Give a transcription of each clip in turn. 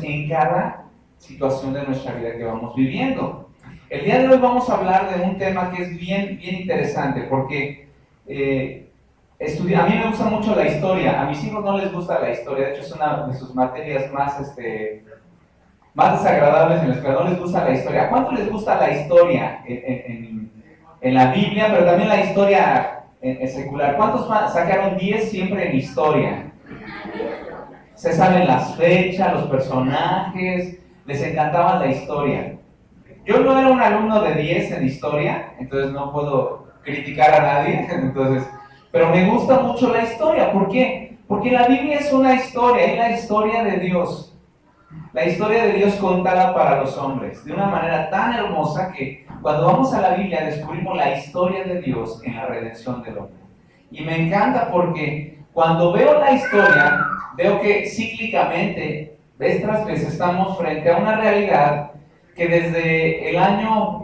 en cada situación de nuestra vida que vamos viviendo. El día de hoy vamos a hablar de un tema que es bien interesante, porque a mí me gusta mucho la historia. A mis hijos no les gusta la historia, de hecho es una de sus materias más desagradables en la escuela. No les gusta la historia. ¿A cuánto les gusta la historia en la Biblia, pero también la historia en secular? ¿Cuántos sacaron 10 siempre en historia? Se saben las fechas, los personajes, les encantaba la historia. Yo no era un alumno de 10 en historia, entonces no puedo criticar a nadie, pero me gusta mucho la historia. ¿Por qué? Porque la Biblia es una historia, es la historia de Dios. La historia de Dios contada para los hombres, de una manera tan hermosa que cuando vamos a la Biblia descubrimos la historia de Dios en la redención del hombre. Y me encanta porque cuando veo la historia, veo que cíclicamente, vez tras vez, estamos frente a una realidad que desde el año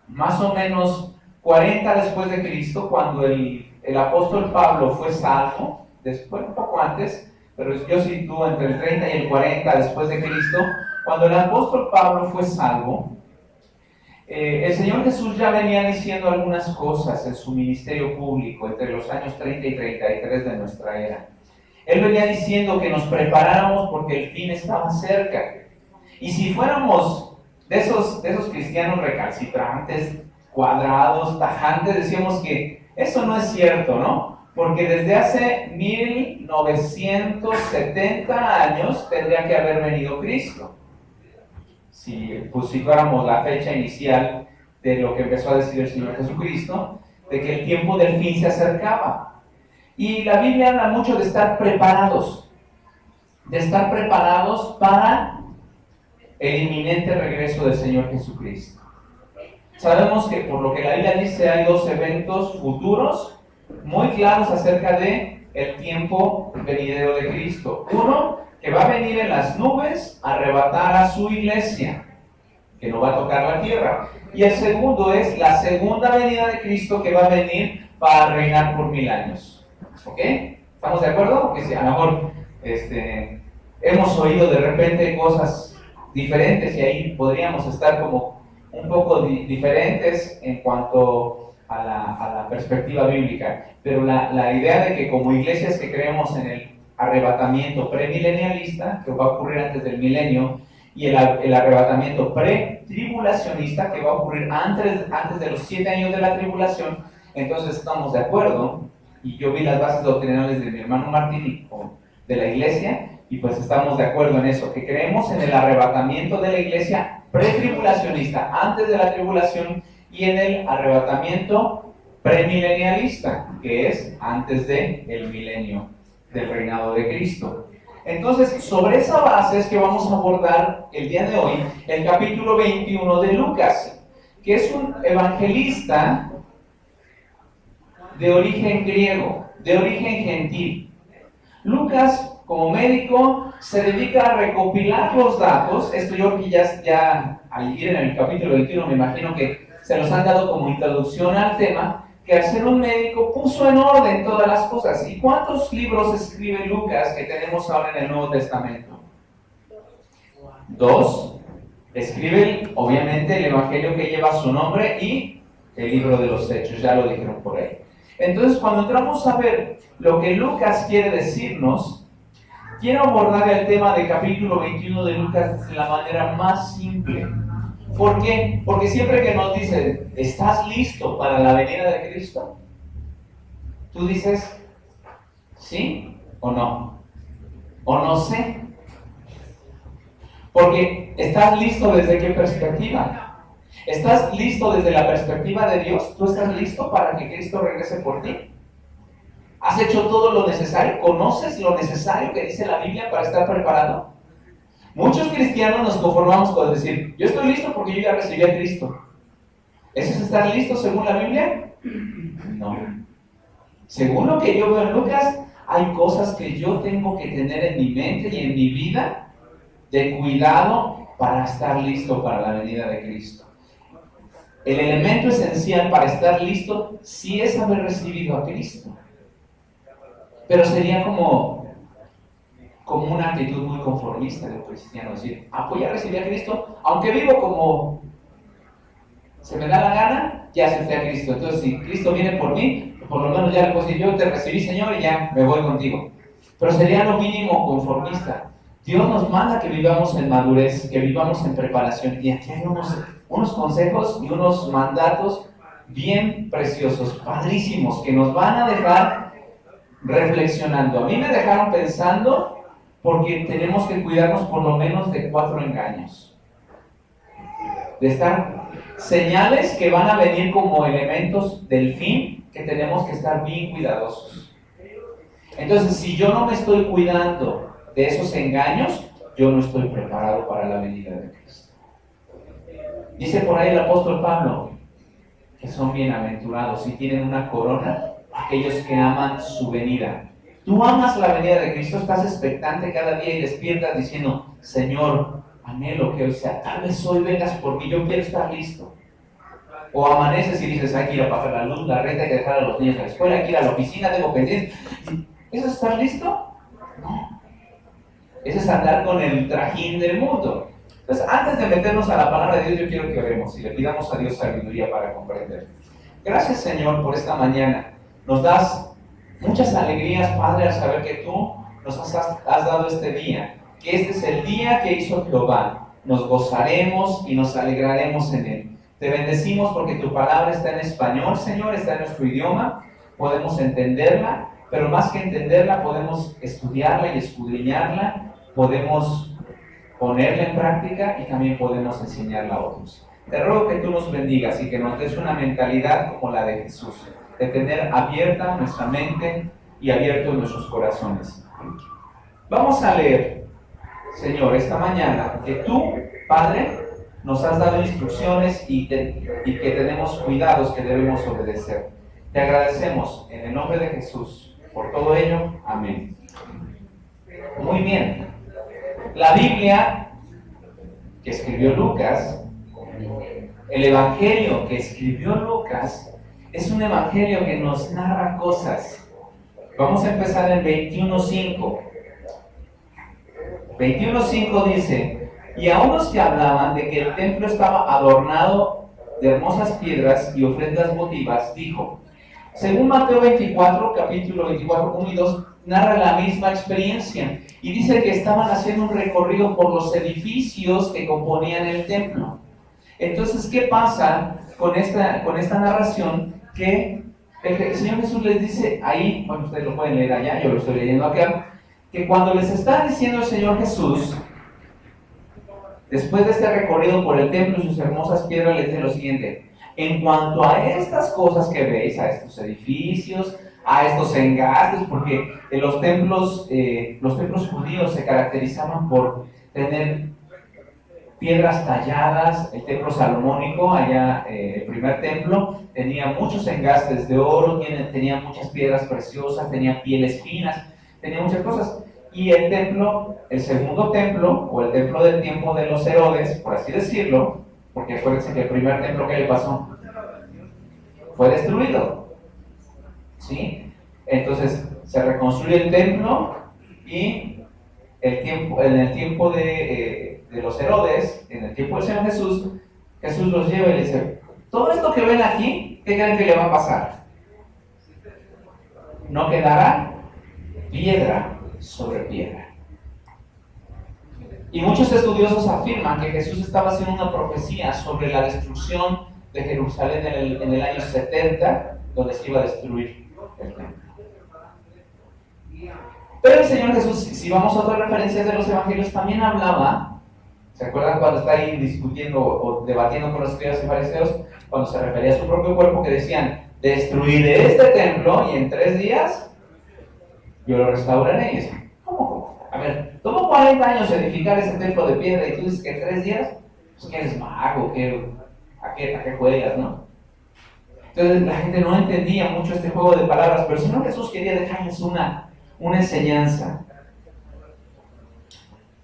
más o menos 40 después de Cristo, cuando el apóstol Pablo fue salvo, después un poco antes, pero yo sitúo entre el 30 y el 40 después de Cristo, cuando el apóstol Pablo fue salvo, el Señor Jesús ya venía diciendo algunas cosas en su ministerio público entre los años 30 y 33 de nuestra era. Él venía diciendo que nos preparáramos porque el fin estaba cerca. Y si fuéramos de esos cristianos recalcitrantes, cuadrados, tajantes, decíamos que eso no es cierto, ¿no? Porque desde hace 1970 años tendría que haber venido Cristo. Si fuéramos la fecha inicial de lo que empezó a decir el Señor Jesucristo, de que el tiempo del fin se acercaba. Y la Biblia habla mucho de estar preparados para el inminente regreso del Señor Jesucristo. Sabemos que por lo que la Biblia dice hay dos eventos futuros muy claros acerca de el tiempo venidero de Cristo. Uno, que va a venir en las nubes a arrebatar a su iglesia, que no va a tocar la tierra. Y el segundo es la segunda venida de Cristo, que va a venir para reinar por 1000 años. ¿Ok? ¿Estamos de acuerdo? Porque si a lo mejor hemos oído de repente cosas diferentes y ahí podríamos estar como un poco diferentes en cuanto a la perspectiva bíblica. Pero la idea de que como iglesias que creemos en el arrebatamiento premilenialista, que va a ocurrir antes del milenio, y el arrebatamiento pre-tribulacionista, que va a ocurrir antes de los 7 años de la tribulación, entonces estamos de acuerdo. Y yo vi las bases doctrinales de mi hermano Martín de la iglesia, y pues estamos de acuerdo en eso, que creemos en el arrebatamiento de la iglesia pre-tribulacionista, antes de la tribulación, y en el arrebatamiento premilenialista, que es antes del milenio del reinado de Cristo. Entonces, sobre esa base es que vamos a abordar el día de hoy el capítulo 21 de Lucas, que es un evangelista de origen griego, de origen gentil. Lucas, como médico, se dedica a recopilar los datos. Esto yo que ya al ir en el capítulo 21 me imagino que se nos han dado como introducción al tema, que al ser un médico puso en orden todas las cosas. ¿Y cuántos libros escribe Lucas que tenemos ahora en el Nuevo Testamento? 2. Escribe obviamente el Evangelio que lleva su nombre y el libro de los Hechos, ya lo dijeron por ahí. Entonces, cuando entramos a ver lo que Lucas quiere decirnos, quiero abordar el tema del capítulo 21 de Lucas de la manera más simple. ¿Por qué? Porque siempre que nos dicen, ¿estás listo para la venida de Cristo? Tú dices, ¿sí o no? O no sé. Porque ¿estás listo desde qué perspectiva? ¿Estás listo desde la perspectiva de Dios? ¿Tú estás listo para que Cristo regrese por ti? ¿Has hecho todo lo necesario? ¿Conoces lo necesario que dice la Biblia para estar preparado? Muchos cristianos nos conformamos con decir, yo estoy listo porque yo ya recibí a Cristo. ¿Eso es estar listo según la Biblia? No. Según lo que yo veo en Lucas, hay cosas que yo tengo que tener en mi mente y en mi vida de cuidado para estar listo para la venida de Cristo. El elemento esencial para estar listo sí es haber recibido a Cristo. Pero sería como como una actitud muy conformista de un cristiano, decir, voy a recibir a Cristo, aunque vivo como se me da la gana, ya acepté a Cristo. Entonces, si Cristo viene por mí, por lo menos ya le puedo decir, yo te recibí, Señor, y ya me voy contigo. Pero sería lo mínimo conformista. Dios nos manda que vivamos en madurez, que vivamos en preparación. Y aquí hay unos consejos y unos mandatos bien preciosos, padrísimos, que nos van a dejar reflexionando. A mí me dejaron pensando porque tenemos que cuidarnos por lo menos de 4 engaños. De estar señales que van a venir como elementos del fin, que tenemos que estar bien cuidadosos. Entonces, si yo no me estoy cuidando de esos engaños, yo no estoy preparado para la venida de Cristo. Dice por ahí el apóstol Pablo que son bienaventurados y tienen una corona aquellos que aman su venida. Tú amas la venida de Cristo, estás expectante cada día y despiertas diciendo, Señor, anhelo que hoy sea, tal vez hoy vengas por mí, yo quiero estar listo. O amaneces y dices, hay que ir a pagar la luz, la renta, hay que dejar a los niños a la escuela, hay que ir a la oficina, tengo pendientes. ¿Eso es estar listo? No. Eso es andar con el trajín del mundo. Entonces, antes de meternos a la palabra de Dios, yo quiero que oremos y le pidamos a Dios sabiduría para comprender. Gracias, Señor, por esta mañana. Nos das muchas alegrías, Padre, al saber que tú nos has dado este día, que este es el día que hizo Jehová. Nos gozaremos y nos alegraremos en él. Te bendecimos porque tu palabra está en español, Señor, está en nuestro idioma, podemos entenderla, pero más que entenderla, podemos estudiarla y escudriñarla, podemos ponerla en práctica y también podemos enseñarla a otros. Te ruego que tú nos bendigas y que nos des una mentalidad como la de Jesús, de tener abierta nuestra mente y abiertos nuestros corazones. Vamos a leer, Señor, esta mañana, que tú, Padre, nos has dado instrucciones y que tenemos cuidados que debemos obedecer. Te agradecemos en el nombre de Jesús por todo ello. Amén. Muy bien. La Biblia que escribió Lucas, el Evangelio que escribió Lucas, es un Evangelio que nos narra cosas. Vamos a empezar en 21:5. 21:5 dice, y a unos que hablaban de que el templo estaba adornado de hermosas piedras y ofrendas votivas, dijo, según Mateo 24, capítulo 24, 1 y 2, narra la misma experiencia y dice que estaban haciendo un recorrido por los edificios que componían el templo. Entonces, ¿qué pasa con esta narración? Que el Señor Jesús les dice ahí, bueno, ustedes lo pueden leer allá, yo lo estoy leyendo acá, que cuando les está diciendo el Señor Jesús, después de este recorrido por el templo y sus hermosas piedras, les dice lo siguiente, en cuanto a estas cosas que veis, a estos edificios, a estos engastes, porque los templos judíos se caracterizaban por tener piedras talladas. El templo salomónico, allá el primer templo, tenía muchos engastes de oro, tenía muchas piedras preciosas, tenía pieles finas, tenía muchas cosas. Y el templo, el segundo templo, o el templo del tiempo de los Herodes, por así decirlo, porque acuérdense que el primer templo que le pasó fue destruido, ¿sí? Entonces se reconstruye el templo y en el tiempo de los Herodes, en el tiempo del Señor Jesús, Jesús los lleva y le dice, todo esto que ven aquí, ¿qué creen que le va a pasar? No quedará piedra sobre piedra. Y muchos estudiosos afirman que Jesús estaba haciendo una profecía sobre la destrucción de Jerusalén en el año 70, donde se iba a destruir el templo. Pero el Señor Jesús, si vamos a otras referencias de los evangelios, también hablaba, ¿se acuerdan cuando está ahí discutiendo o debatiendo con los escribas y fariseos, cuando se refería a su propio cuerpo, que decían, destruiré este templo y en 3 días yo lo restauraré? Y dicen, ¿cómo? A ver, tomó 40 años edificar ese templo de piedra y tú dices que en 3 días, pues que eres mago, ¿a qué juegas, no? Entonces la gente no entendía mucho este juego de palabras, pero el Señor Jesús quería dejarles una enseñanza.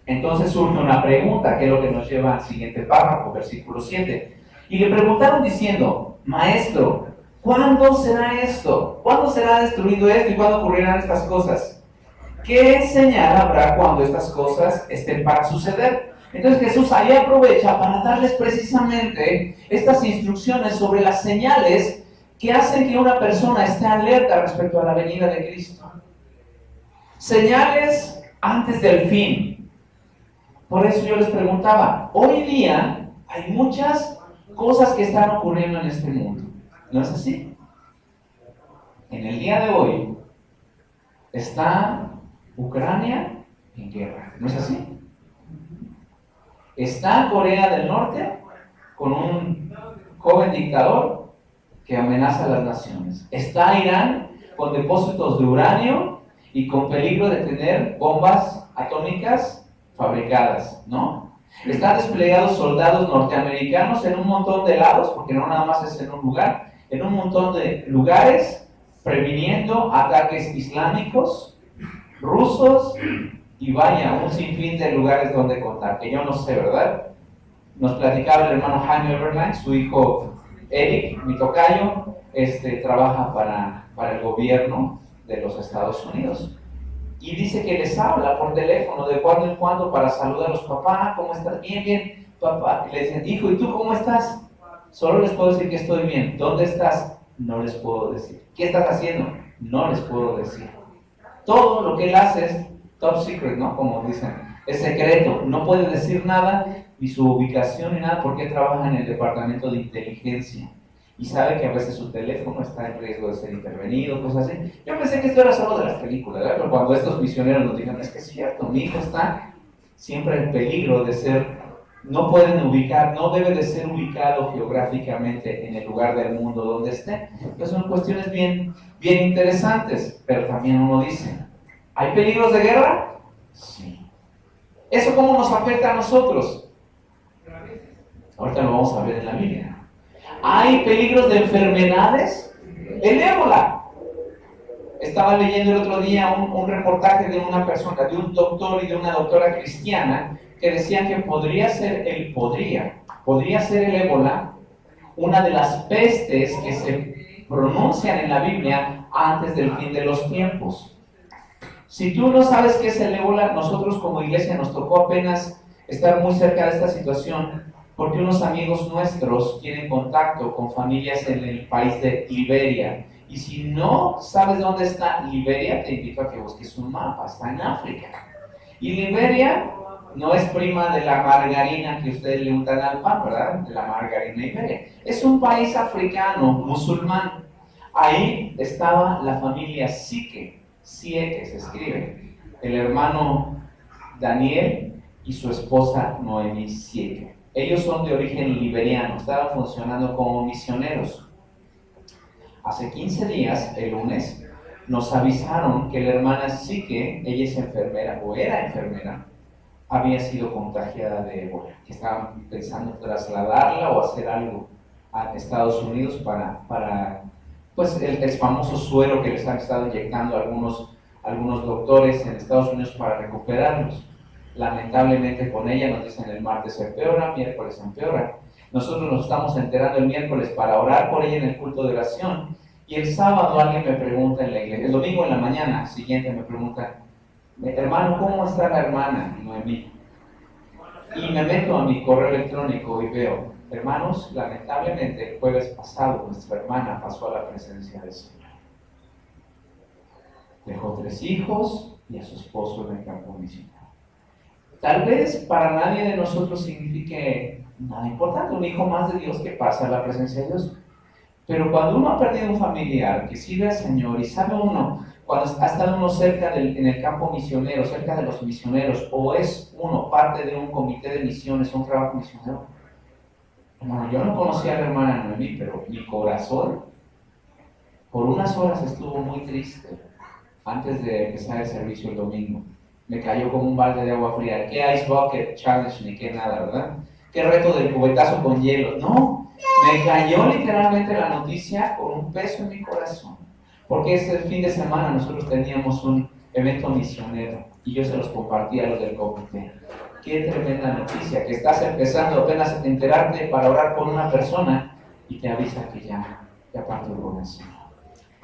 Entonces surge una pregunta, que es lo que nos lleva al siguiente párrafo, versículo 7. Y le preguntaron diciendo, Maestro, ¿cuándo será esto? ¿Cuándo será destruido esto y cuándo ocurrirán estas cosas? ¿qué señal habrá cuando estas cosas estén para suceder? Entonces Jesús ahí aprovecha para darles precisamente estas instrucciones sobre las señales que hacen que una persona esté alerta respecto a la venida de Cristo. Señales antes del fin. Por eso yo les preguntaba, hoy día hay muchas cosas que están ocurriendo en este mundo. ¿No es así? En el día de hoy está Ucrania en guerra. ¿No es así? Está Corea del Norte con un joven dictador que amenaza a las naciones. Está Irán con depósitos de uranio y con peligro de tener bombas atómicas fabricadas, ¿no? Están desplegados soldados norteamericanos en un montón de lados, porque no nada más es en un lugar, en un montón de lugares, previniendo ataques islámicos, rusos, y vaya, un sinfín de lugares donde contar, que yo no sé, ¿verdad? Nos platicaba el hermano Jaime Everline, su hijo Eric, mi tocayo, trabaja para el gobierno de los Estados Unidos. Y dice que les habla por teléfono de cuando en cuando para saludar a los papás. ¿Cómo estás? Bien, bien, papá. Y le dicen, hijo, ¿y tú cómo estás? Solo les puedo decir que estoy bien. ¿Dónde estás? No les puedo decir. ¿Qué estás haciendo? No les puedo decir. Todo lo que él hace es top secret, ¿no? Como dicen, es secreto. No puede decir nada, ni su ubicación ni nada, porque trabaja en el departamento de inteligencia. Y sabe que a veces su teléfono está en riesgo de ser intervenido, cosas así. Yo pensé que esto era solo de las películas, ¿verdad? Pero cuando estos misioneros nos dijeron, es que es cierto, mi hijo está siempre en peligro de ser, no pueden ubicar, no debe de ser ubicado geográficamente en el lugar del mundo donde esté. Entonces son cuestiones bien interesantes, pero también uno dice, ¿hay peligros de guerra? Sí. ¿Eso cómo nos afecta a nosotros? Ahorita lo vamos a ver en la Biblia. ¿Hay peligros de enfermedades? El ébola. Estaba leyendo el otro día un reportaje de una persona, de un doctor y de una doctora cristiana, que decían que podría ser el ébola una de las pestes que se pronuncian en la Biblia antes del fin de los tiempos. Si tú no sabes qué es el ébola, nosotros como iglesia nos tocó apenas estar muy cerca de esta situación, porque unos amigos nuestros tienen contacto con familias en el país de Liberia. Y si no sabes dónde está Liberia, te invito a que busques un mapa, está en África. Y Liberia no es prima de la margarina que ustedes le untan al pan, ¿verdad? De la margarina Liberia. Es un país africano, musulmán. Ahí estaba la familia Sieke se escribe, el hermano Daniel y su esposa Noemí Sieke. Ellos son de origen liberiano, estaban funcionando como misioneros. Hace 15 días, el lunes, nos avisaron que la hermana Sieke, ella es enfermera, o era enfermera, había sido contagiada de ébola, que estaban pensando trasladarla o hacer algo a Estados Unidos para pues el famoso suero que les han estado inyectando algunos doctores en Estados Unidos para recuperarlos. Lamentablemente con ella nos dicen el martes empeora, miércoles empeora. Nosotros nos estamos enterando el miércoles para orar por ella en el culto de oración. Y el sábado alguien me pregunta en la iglesia, el domingo en la mañana siguiente me pregunta, hermano, ¿cómo está la hermana Noemí? Y me meto a mi correo electrónico y veo, hermanos, lamentablemente el jueves pasado nuestra hermana pasó a la presencia del Señor. Dejó 3 hijos y a su esposo en el campo misionero. Tal vez para nadie de nosotros signifique nada importante, un hijo más de Dios que pasa a la presencia de Dios. Pero cuando uno ha perdido un familiar que sirve al Señor y sabe uno, cuando ha estado uno cerca en el campo misionero, cerca de los misioneros, o es uno parte de un comité de misiones, un trabajo misionero. Bueno, yo no conocía a la hermana Noemí, pero mi corazón por unas horas estuvo muy triste antes de empezar el servicio el domingo. Me cayó como un balde de agua fría. ¿Qué Ice Bucket Challenge ni qué nada, verdad? ¿Qué reto del cubetazo con hielo? No, me cayó literalmente la noticia con un peso en mi corazón. Porque ese fin de semana nosotros teníamos un evento misionero y yo se los compartí a los del comité. Qué tremenda noticia, que estás empezando apenas a enterarte para orar por una persona y te avisa que ya partió con el Señor.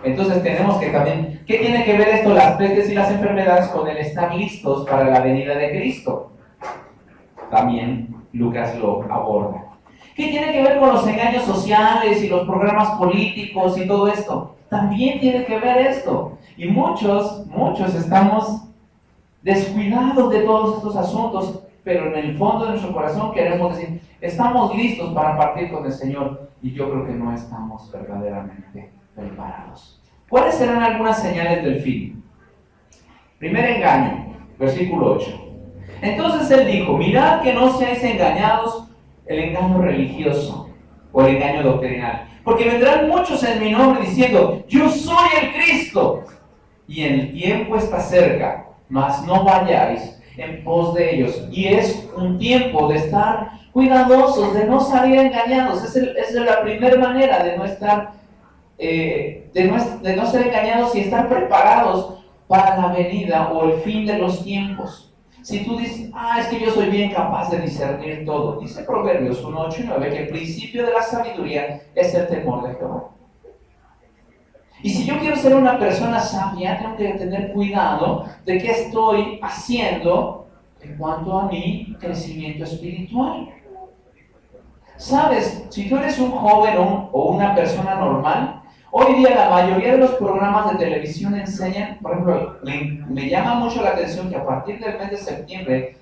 Entonces tenemos que también, ¿qué tiene que ver esto, las pestes y las enfermedades, con el estar listos para la venida de Cristo? También Lucas lo aborda. ¿Qué tiene que ver con los engaños sociales y los programas políticos y todo esto? También tiene que ver esto. Y muchos estamos descuidados de todos estos asuntos, pero en el fondo de nuestro corazón queremos decir, estamos listos para partir con el Señor, y yo creo que no estamos verdaderamente preparados. ¿Cuáles serán algunas señales del fin? Primer engaño, versículo 8. Entonces él dijo, mirad que no seáis engañados, el engaño religioso o el engaño doctrinal, porque vendrán muchos en mi nombre diciendo, yo soy el Cristo, y el tiempo está cerca, mas no vayáis en pos de ellos. Y es un tiempo de estar cuidadosos, de no salir engañados. Es la primera manera de no estar, de no ser engañados y estar preparados para la venida o el fin de los tiempos. Si tú dices, es que yo soy bien capaz de discernir todo, dice Proverbios 1, 8 y 9 que el principio de la sabiduría es el temor de Jehová. Y si yo quiero ser una persona sabia, tengo que tener cuidado de qué estoy haciendo en cuanto a mi crecimiento espiritual. ¿Sabes? Si tú eres un joven o una persona normal, hoy día la mayoría de los programas de televisión enseñan, por ejemplo, me llama mucho la atención que a partir del mes de septiembre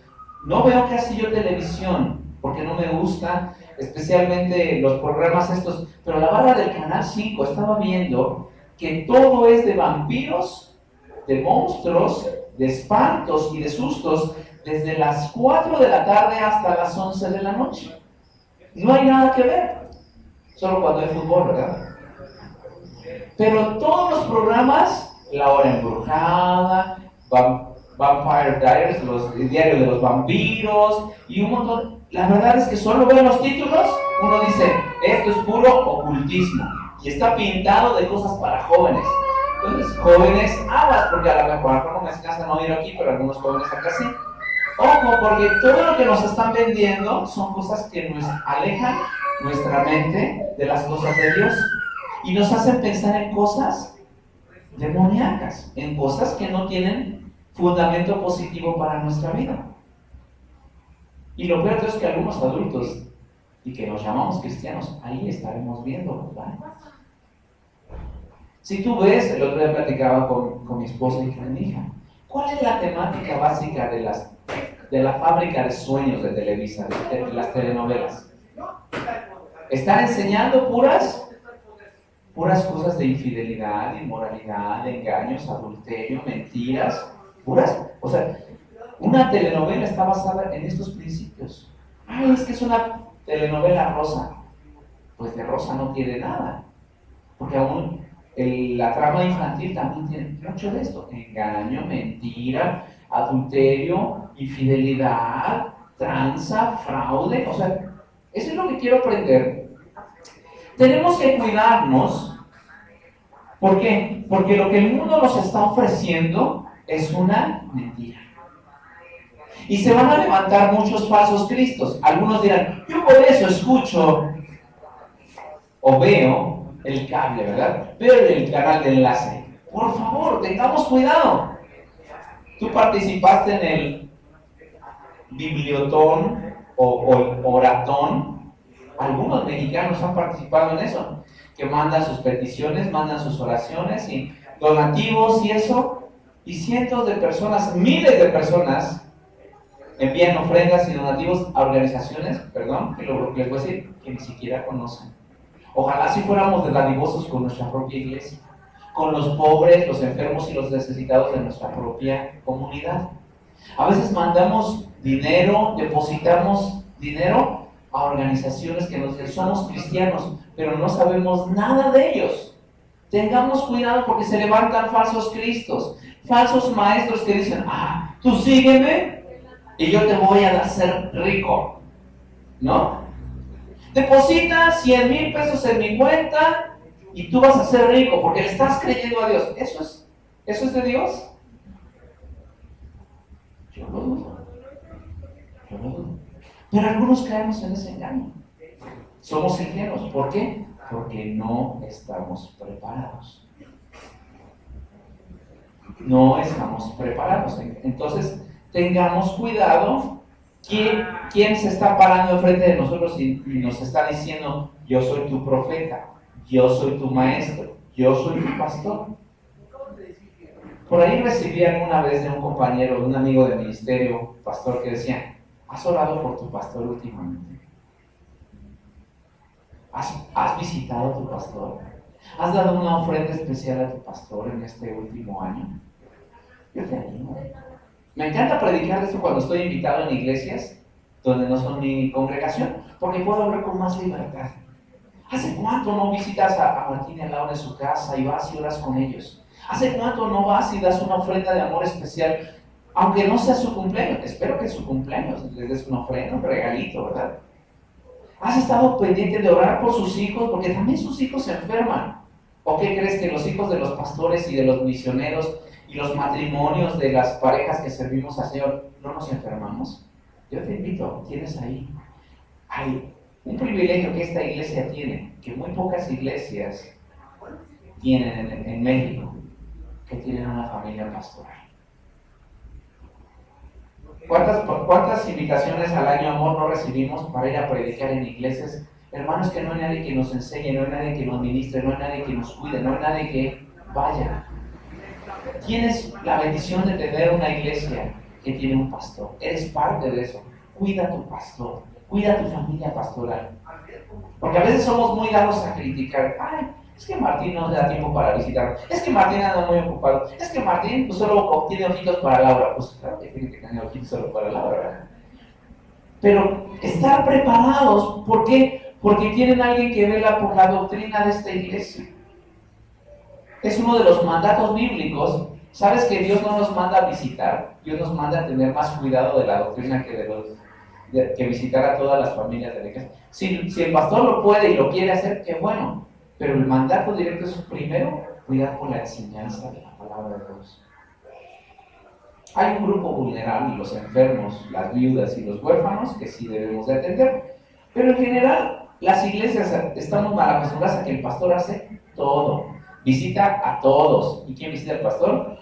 no veo casi yo televisión, porque no me gusta, especialmente los programas estos, pero la barra del Canal 5 estaba viendo que todo es de vampiros, de monstruos, de espantos y de sustos desde las 4 de la tarde hasta las 11 de la noche. No hay nada que ver, solo cuando hay fútbol, ¿verdad? Pero todos los programas, La Hora Embrujada, Vampire Diaries, el diario de los vampiros y un montón, la verdad es que solo ven los títulos, uno dice, esto es puro ocultismo. Y está pintado de cosas para jóvenes. Entonces, jóvenes, aguas, porque a lo mejor no me alcanzan a oír aquí, pero algunos jóvenes acá sí. Ojo, porque todo lo que nos están vendiendo son cosas que nos alejan nuestra mente de las cosas de Dios. Y nos hacen pensar en cosas demoníacas, en cosas que no tienen fundamento positivo para nuestra vida. Y lo peor es que algunos adultos, y que nos llamamos cristianos, ahí estaremos viendo, ¿verdad? Si tú ves, el otro día platicaba con mi esposa y con mi hija, ¿cuál es la temática básica de la fábrica de sueños de Televisa, de las telenovelas? Están enseñando puras cosas de infidelidad, inmoralidad, engaños, adulterio, mentiras, puras, o sea, una telenovela está basada en estos principios. Es que es una telenovela rosa. Pues de rosa no tiene nada, porque aún la trama infantil también tiene mucho de esto: engaño, mentira, adulterio, infidelidad, tranza, fraude. O sea, eso es lo que quiero aprender. Tenemos que cuidarnos. ¿Por qué? Porque lo que el mundo nos está ofreciendo es una mentira. Y se van a levantar muchos falsos cristos. Algunos dirán, yo por eso escucho o veo el cable, ¿verdad? Veo el canal de enlace. Por favor, tengamos cuidado. Tú participaste en el bibliotón o oratón. Algunos mexicanos han participado en eso, que mandan sus peticiones, mandan sus oraciones y donativos y eso. Y cientos de personas, miles de personas envían ofrendas y donativos a organizaciones, que les voy a decir, que ni siquiera conocen. Ojalá si fuéramos dadivosos con nuestra propia iglesia, con los pobres, los enfermos y los necesitados de nuestra propia comunidad. A veces mandamos dinero, depositamos dinero a organizaciones que nos dicen, somos cristianos, pero no sabemos nada de ellos. Tengamos cuidado porque se levantan falsos cristos, falsos maestros que dicen, tú sígueme y yo te voy a hacer rico, ¿no? Deposita 100,000 pesos en mi cuenta y tú vas a ser rico porque le estás creyendo a Dios. ¿Eso es de Dios? Yo lo dudo. Pero algunos caemos en ese engaño. Somos ingenuos. ¿Por qué? Porque no estamos preparados. no estamos preparados. Entonces, tengamos cuidado. ¿Quién se está parando enfrente de nosotros y nos está diciendo, yo soy tu profeta, yo soy tu maestro, yo soy tu pastor? Por ahí recibí alguna vez de un compañero, de un amigo de ministerio, pastor, que decía, ¿has orado por tu pastor últimamente? ¿Has visitado a tu pastor? ¿Has dado una ofrenda especial a tu pastor en este último año? Yo te animo. Me encanta predicar esto cuando estoy invitado en iglesias donde no son mi congregación, porque puedo hablar con más libertad. ¿Hace cuánto no visitas a Martín y a Laura en su casa y vas y oras con ellos? ¿Hace cuánto no vas y das una ofrenda de amor especial, aunque no sea su cumpleaños? Espero que en su cumpleaños les des una ofrenda, un regalito, ¿verdad? ¿Has estado pendiente de orar por sus hijos? Porque también sus hijos se enferman. ¿O qué crees que los hijos de los pastores y de los misioneros y los matrimonios de las parejas que servimos al Señor no nos enfermamos? Yo te invito, tienes ahí. Hay un privilegio que esta iglesia tiene, que muy pocas iglesias tienen en México, que tienen una familia pastoral. ¿Cuántas invitaciones al año, amor, no recibimos para ir a predicar en iglesias? Hermanos, que no hay nadie que nos enseñe, no hay nadie que nos ministre, no hay nadie que nos cuide, no hay nadie que vaya. Tienes la bendición de tener una iglesia que tiene un pastor. Eres parte de eso. Cuida a tu pastor, cuida a tu familia pastoral. Porque a veces somos muy dados a criticar. Ay, es que Martín no le da tiempo para visitar. Es que Martín anda muy ocupado. Es que Martín pues, solo tiene ojitos para Laura. Pues claro que tiene que tener ojitos solo para Laura, ¿verdad? Pero estar preparados. ¿Por qué? Porque tienen alguien que vela por la doctrina de esta iglesia. Es uno de los mandatos bíblicos. ¿Sabes que Dios no nos manda a visitar? Dios nos manda a tener más cuidado de la doctrina que visitar a todas las familias de la iglesia. Si el pastor lo puede y lo quiere hacer, qué bueno. Pero el mandato directo es primero cuidar por la enseñanza de la palabra de Dios. Hay un grupo vulnerable, los enfermos, las viudas y los huérfanos, que sí debemos de atender. Pero en general, las iglesias estamos mal acostumbradas a que el pastor hace todo. Visita a todos. ¿Y quién visita al pastor?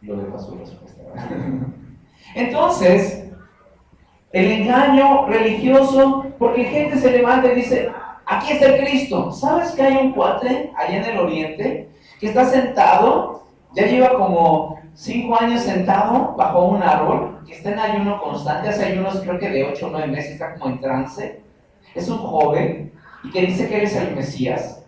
Lo de pastor respuesta. Entonces, el engaño religioso, porque gente se levanta y dice, aquí está el Cristo. ¿Sabes que hay un cuate allá en el oriente que está sentado, ya lleva como 5 años sentado bajo un árbol, que está en ayuno constante, hace ayunos creo que de 8 o 9 meses, está como en trance? Es un joven y que dice que él es el Mesías.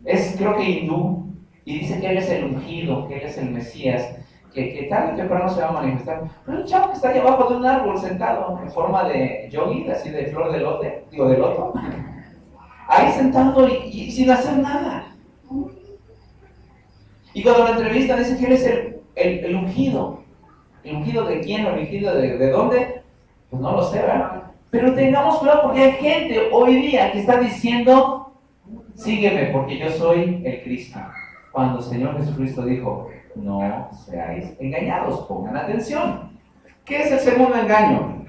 Es creo que hindú y dice que él es el ungido, que él es el Mesías, que tarde o temprano se va a manifestar. Pero un chavo que está allá abajo de un árbol sentado en forma de yogi, así de flor de lote, de loto, ahí sentado y sin hacer nada. Y cuando lo entrevistan dice que él es el ungido. ¿El ungido de quién? ¿El ungido de dónde? Pues no lo sé, ¿verdad? Pero tengamos cuidado porque hay gente hoy día que está diciendo, sígueme porque yo soy el Cristo. Cuando el Señor Jesucristo dijo, no seáis engañados, pongan atención. ¿Qué es el segundo engaño?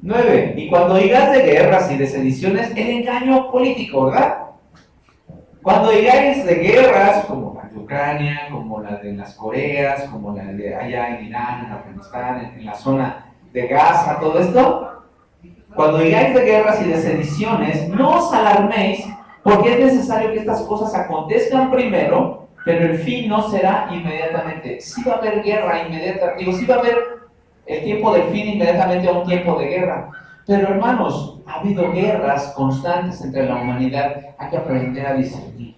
9. Y cuando oigáis de guerras y de sediciones, el engaño político, ¿verdad? Cuando oigáis de guerras, como la de Ucrania, como la de las Coreas, como la de allá en Irán, en Afganistán, en la zona de Gaza, todo esto, cuando oigáis de guerras y de sediciones, no os alarméis, porque es necesario que estas cosas acontezcan primero, pero el fin no será inmediatamente. Sí va a haber guerra inmediata, sí va a haber el tiempo del fin inmediatamente a un tiempo de guerra. Pero hermanos, ha habido guerras constantes entre la humanidad, hay que aprender a discernir.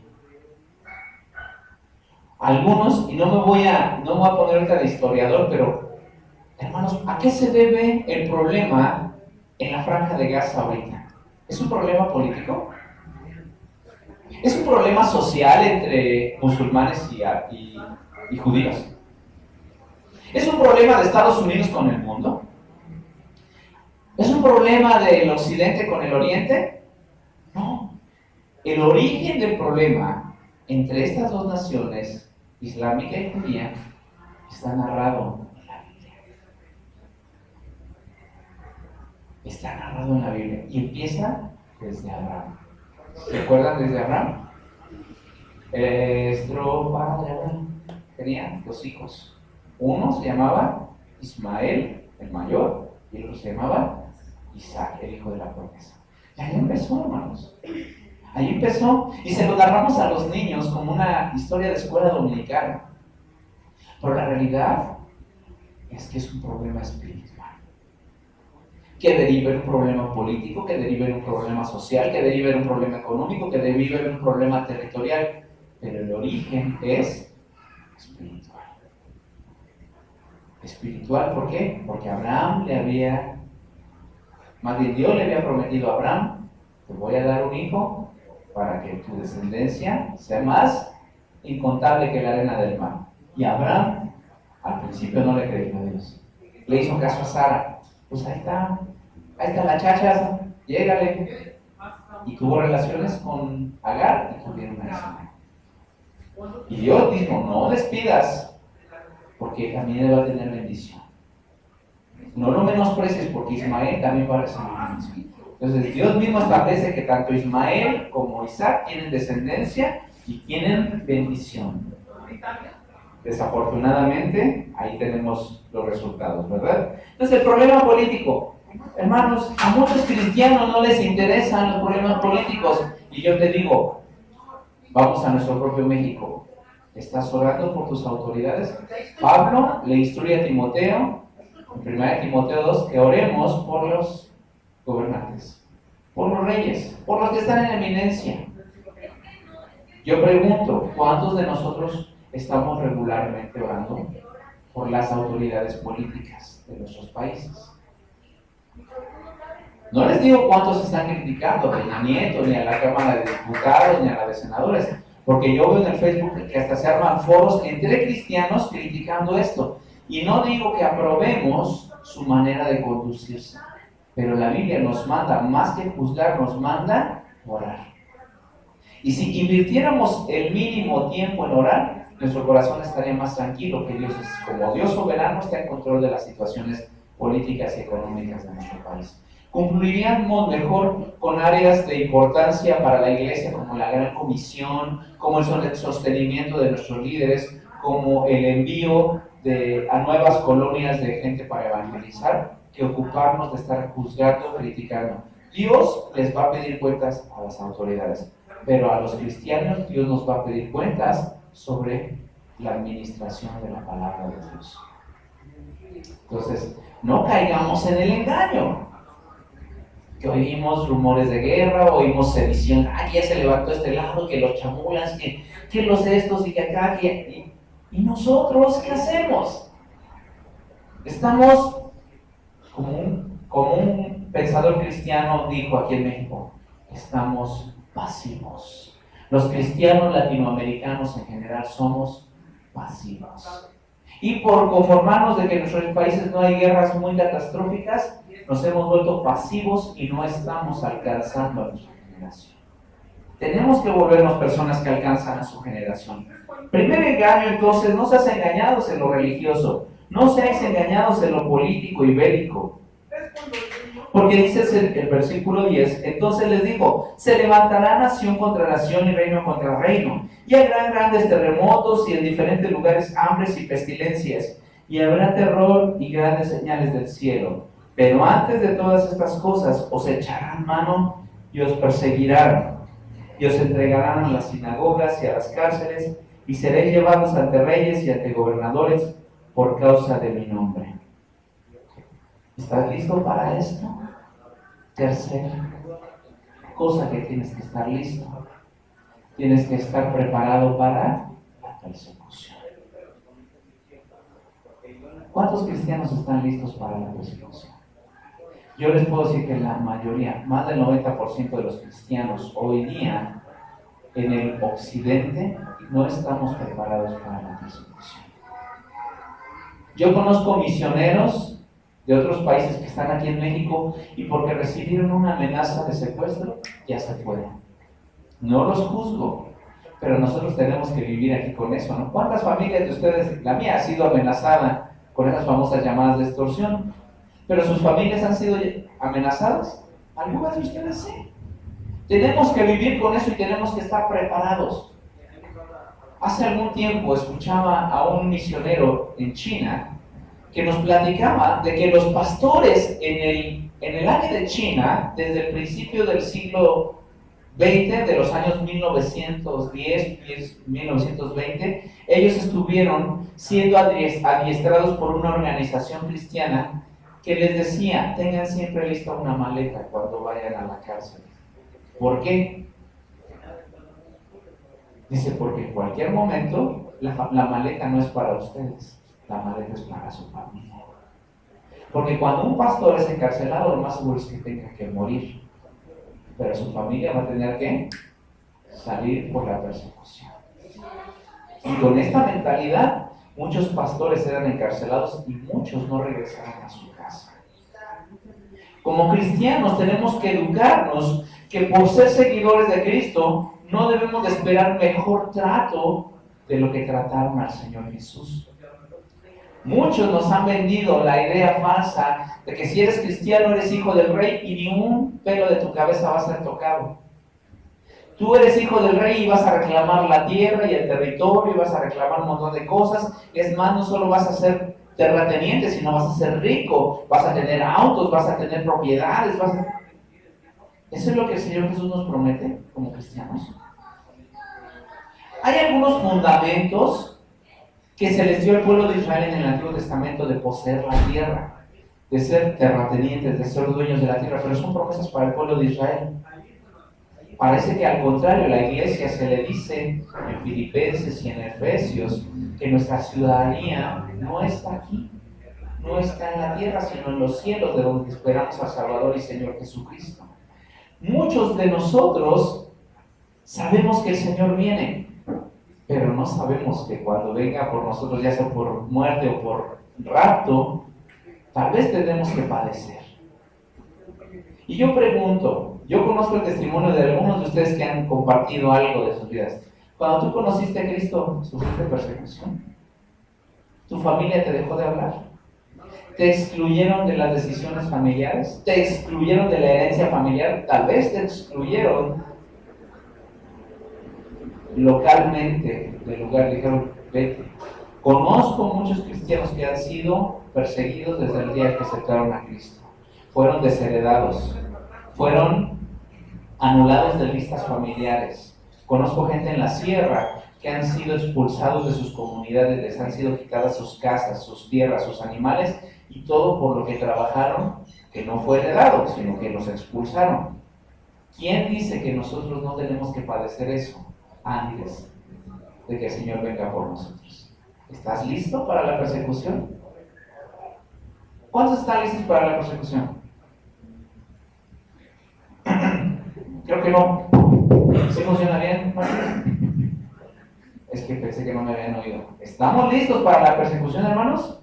Algunos, y no me voy a poner ahorita de historiador, pero hermanos, ¿a qué se debe el problema en la franja de Gaza ahorita? ¿Es un problema político? ¿Es un problema social entre musulmanes y judíos? ¿Es un problema de Estados Unidos con el mundo? ¿Es un problema del occidente con el oriente? No. El origen del problema entre estas dos naciones, islámica y judía, está narrado en la Biblia. Está narrado en la Biblia y empieza desde Abraham. ¿Se acuerdan desde Abraham? Nuestro padre Abraham tenía dos hijos. Uno se llamaba Ismael, el mayor, y el otro se llamaba Isaac, el hijo de la promesa. Y ahí empezó, hermanos. Ahí empezó, y se lo narramos a los niños como una historia de escuela dominical. Pero la realidad es que es un problema espiritual, que deriva en un problema político, que deriva en un problema social, que deriva en un problema económico, que deriva en un problema territorial. Pero el origen es espiritual. Espiritual, ¿por qué? Porque Dios le había prometido a Abraham: te voy a dar un hijo para que tu descendencia sea más incontable que la arena del mar. Y Abraham al principio no le creyó a Dios. Le hizo caso a Sara. Pues ahí está la chacha, llégale. Y tuvo relaciones con Agar y tuvieron a Ismael. Y Dios dijo: no despidas, porque también va a tener bendición. No lo menosprecies, porque Ismael también va a recibir bendición. Entonces Dios mismo establece que tanto Ismael como Isaac tienen descendencia y tienen bendición. Desafortunadamente, ahí tenemos los resultados, ¿verdad? Entonces, el problema político, hermanos, a muchos cristianos no les interesan los problemas políticos. Y yo te digo, vamos a nuestro propio México. ¿Estás orando por tus autoridades? Pablo le instruye a Timoteo, en 1 Timoteo 2, que oremos por los gobernantes, por los reyes, por los que están en eminencia. Yo pregunto, ¿cuántos de nosotros estamos regularmente orando por las autoridades políticas de nuestros países? No les digo cuántos están criticando a Peña Nieto, ni a la Cámara de Diputados, ni a la de Senadores, porque yo veo en el Facebook que hasta se arman foros entre cristianos criticando esto. Y no digo que aprobemos su manera de conducirse, pero la Biblia nos manda, más que juzgar, nos manda orar. Y si invirtiéramos el mínimo tiempo en orar, nuestro corazón estaría más tranquilo, que Dios, como Dios soberano, está en control de las situaciones políticas y económicas de nuestro país. Cumpliríamos mejor con áreas de importancia para la iglesia, como la Gran Comisión, como el sostenimiento de nuestros líderes, como el envío a nuevas colonias de gente para evangelizar, que ocuparnos de estar juzgando, criticando. Dios les va a pedir cuentas a las autoridades, pero a los cristianos Dios nos va a pedir cuentas sobre la administración de la palabra de Dios. Entonces, no caigamos en el engaño. Que oímos rumores de guerra, oímos sedición, ya se levantó este lado, que los chamulas, que los estos y que acá, ¿y nosotros qué hacemos? Estamos, como un pensador cristiano dijo aquí en México, estamos pasivos. Los cristianos latinoamericanos en general somos pasivos. Y por conformarnos de que en nuestros países no hay guerras muy catastróficas, nos hemos vuelto pasivos y no estamos alcanzando a nuestra generación. Tenemos que volvernos personas que alcanzan a su generación. Primer engaño, entonces: no seas engañados en lo religioso, no seáis engañados en lo político y bélico. Porque dice el versículo 10, entonces les digo, se levantará nación contra nación y reino contra reino, y habrá grandes terremotos y en diferentes lugares hambres y pestilencias, y habrá terror y grandes señales del cielo. Pero antes de todas estas cosas os echarán mano y os perseguirán, y os entregarán a las sinagogas y a las cárceles, y seréis llevados ante reyes y ante gobernadores por causa de mi nombre. ¿Estás listo para esto? Tercera cosa que tienes que estar listo. Tienes que estar preparado para la persecución. ¿Cuántos cristianos están listos para la persecución? Yo les puedo decir que la mayoría, más del 90% de los cristianos hoy día en el occidente no estamos preparados para la persecución. Yo conozco misioneros de otros países que están aquí en México y porque recibieron una amenaza de secuestro, ya se fueron. No los juzgo, pero nosotros tenemos que vivir aquí con eso, ¿no? ¿Cuántas familias de ustedes, la mía ha sido amenazada con esas famosas llamadas de extorsión, pero sus familias han sido amenazadas? Algunas de ustedes sí. Tenemos que vivir con eso y tenemos que estar preparados. Hace algún tiempo escuchaba a un misionero en China que nos platicaba de que los pastores en el área de China, desde el principio del siglo XX, de los años 1910, 1920, ellos estuvieron siendo adiestrados por una organización cristiana que les decía, tengan siempre lista una maleta cuando vayan a la cárcel. ¿Por qué? Dice, porque en cualquier momento la maleta no es para ustedes, la maleta es para su familia. Porque cuando un pastor es encarcelado, lo más seguro es que tenga que morir, pero su familia va a tener que salir por la persecución. Y con esta mentalidad, muchos pastores eran encarcelados y muchos no regresaron a su casa. Como cristianos tenemos que educarnos que por ser seguidores de Cristo no debemos de esperar mejor trato de lo que trataron al Señor Jesús. Muchos nos han vendido la idea falsa de que si eres cristiano eres hijo del rey y ni un pelo de tu cabeza va a ser tocado. Tú eres hijo del rey y vas a reclamar la tierra y el territorio y vas a reclamar un montón de cosas. Es más, no solo vas a ser terrateniente, sino vas a ser rico, vas a tener autos, vas a tener propiedades, ¿Eso es lo que el Señor Jesús nos promete como cristianos? Hay algunos fundamentos que se les dio al pueblo de Israel en el Antiguo Testamento de poseer la tierra, de ser terratenientes, de ser dueños de la tierra, pero son promesas para el pueblo de Israel. Parece que al contrario, la iglesia se le dice en Filipenses y en Efesios que nuestra ciudadanía no está aquí, no está en la tierra, sino en los cielos, de donde esperamos al Salvador y Señor Jesucristo. Muchos de nosotros sabemos que el Señor viene, pero no sabemos que cuando venga por nosotros, ya sea por muerte o por rapto, tal vez tendremos que padecer. Y yo pregunto, yo conozco el testimonio de algunos de ustedes que han compartido algo de sus vidas. Cuando tú conociste a Cristo, ¿sufriste persecución? ¿Tu familia te dejó de hablar? ¿Te excluyeron de las decisiones familiares? ¿Te excluyeron de la herencia familiar? Tal vez te excluyeron localmente del lugar, dijeron, vete. Conozco muchos cristianos que han sido perseguidos desde el día que aceptaron a Cristo. Fueron desheredados, fueron anulados de listas familiares. Conozco gente en la sierra que han sido expulsados de sus comunidades, les han sido quitadas sus casas, sus tierras, sus animales, y todo por lo que trabajaron, que no fue heredado, sino que los expulsaron. ¿Quién dice que nosotros no tenemos que padecer eso antes de que el Señor venga por nosotros? ¿Estás listo para la persecución? ¿Cuántos están listos para la persecución? Creo que no. ¿Sí funciona bien? Es que pensé que no me habían oído. ¿Estamos listos para la persecución, hermanos?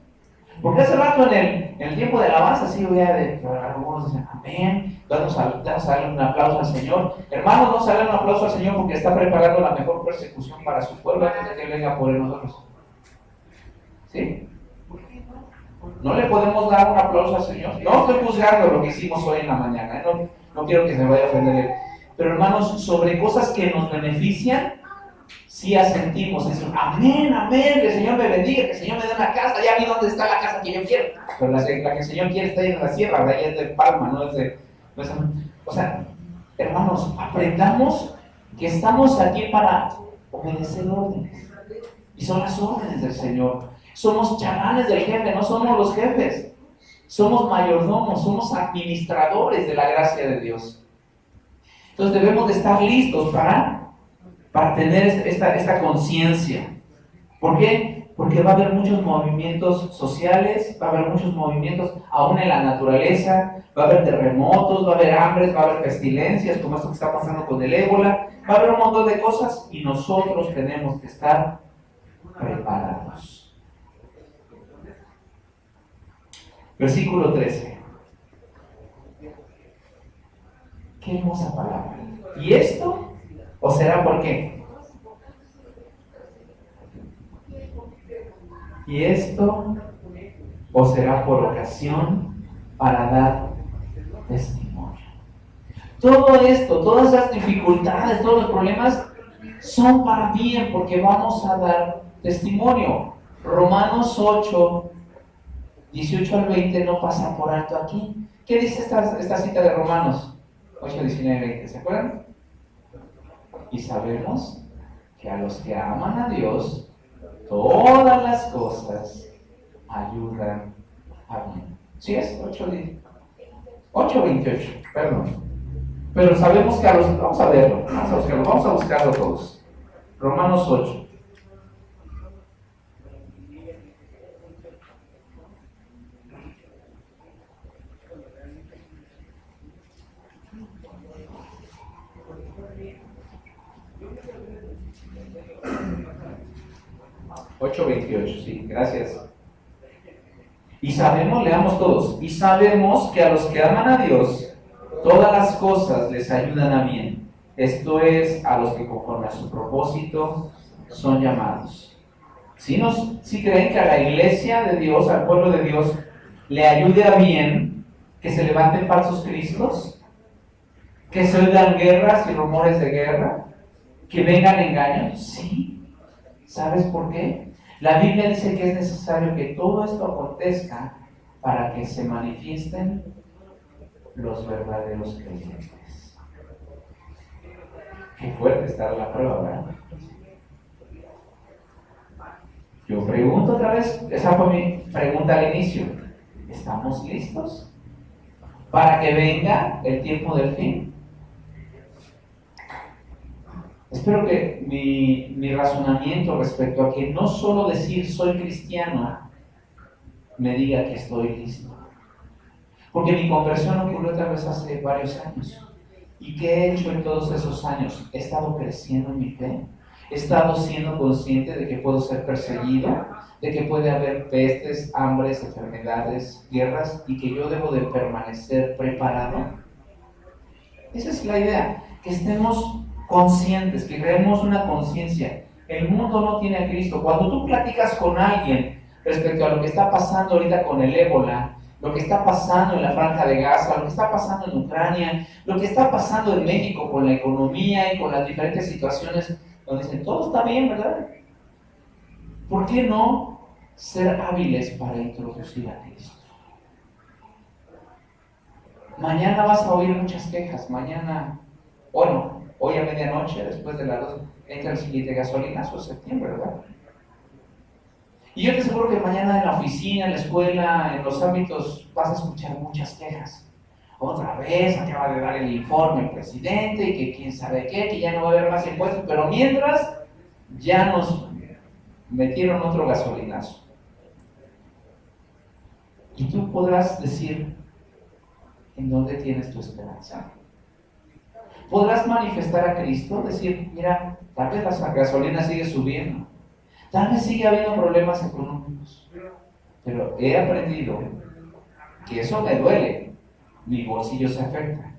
Porque hace rato en el tiempo de alabanza, sí, algunos dicen amén, vamos a darle un aplauso al Señor. Hermanos, no se den un aplauso al Señor porque está preparando la mejor persecución para su pueblo antes de que venga por nosotros. ¿Sí? No le podemos dar un aplauso al Señor. No estoy juzgando lo que hicimos hoy en la mañana, no quiero que se vaya a ofender él. Pero hermanos, sobre cosas que nos benefician, sí asentimos eso. Amén, amén, que el Señor me bendiga, que el Señor me dé una casa. Ya vi dónde está la casa que yo quiero. Pero la que el Señor quiere está ahí en la sierra, de ahí es de Palma, no es de... O sea, hermanos, aprendamos que estamos aquí para obedecer órdenes. Y son las órdenes del Señor. Somos chamanes del jefe, no somos los jefes. Somos mayordomos, somos administradores de la gracia de Dios. Entonces debemos de estar listos para tener esta conciencia. ¿Por qué? Porque va a haber muchos movimientos sociales, va a haber muchos movimientos aún en la naturaleza, va a haber terremotos, va a haber hambres, va a haber pestilencias, como esto que está pasando con el ébola, va a haber un montón de cosas y nosotros tenemos que estar preparados. Versículo 13. Qué hermosa palabra. ¿Y esto os será por qué? Y esto os será por ocasión para dar testimonio. Todo esto, todas esas dificultades, todos los problemas son para bien porque vamos a dar testimonio. Romanos 8, 18 al 20 no pasa por alto aquí. ¿Qué dice esta cita de Romanos 8, 19 al 20? ¿Se acuerdan? Y sabemos que a los que aman a Dios, todas las cosas ayudan a bien. ¿Sí es? 8:28, perdón. Pero sabemos que vamos a verlo, vamos a buscarlo todos. Romanos 8. Ocho 28, sí, gracias. Y sabemos, leamos todos, y sabemos que a los que aman a Dios, todas las cosas les ayudan a bien. Esto es, a los que conforme a su propósito son llamados. ¿Sí creen que a la iglesia de Dios, al pueblo de Dios, le ayude a bien que se levanten falsos cristos? ¿Que se oigan guerras y rumores de guerra? ¿Que vengan engaños? Sí. ¿Sabes por qué? La Biblia dice que es necesario que todo esto acontezca para que se manifiesten los verdaderos creyentes. Qué fuerte está la prueba, ¿verdad? Yo pregunto otra vez, esa fue mi pregunta al inicio. ¿Estamos listos para que venga el tiempo del fin? Espero que mi razonamiento respecto a que no solo decir soy cristiano me diga que estoy listo. Porque mi conversión ocurrió tal vez hace varios años. ¿Y qué he hecho en todos esos años? He estado creciendo en mi fe. He estado siendo consciente de que puedo ser perseguido, de que puede haber pestes, hambres, enfermedades, guerras, y que yo debo de permanecer preparado. Esa es la idea, que estemos conscientes, que creemos una conciencia. El mundo no tiene a Cristo. Cuando tú platicas con alguien respecto a lo que está pasando ahorita con el ébola, lo que está pasando en la Franja de Gaza, lo que está pasando en Ucrania, lo que está pasando en México con la economía y con las diferentes situaciones, donde dicen, todo está bien, ¿verdad? ¿Por qué no ser hábiles para introducir a Cristo? Mañana vas a oír muchas quejas, hoy a medianoche, después de las 2, entra el siguiente gasolinazo, septiembre, ¿verdad? Y yo te aseguro que mañana en la oficina, en la escuela, en los ámbitos, vas a escuchar muchas quejas. Otra vez acaba de dar el informe el presidente y que quién sabe qué, que ya no va a haber más impuestos, pero mientras ya nos metieron otro gasolinazo. Y tú podrás decir en dónde tienes tu esperanza. Podrás manifestar a Cristo, decir, mira, tal vez la gasolina sigue subiendo, tal vez sigue habiendo problemas económicos, pero he aprendido que eso me duele, mi bolsillo se afecta,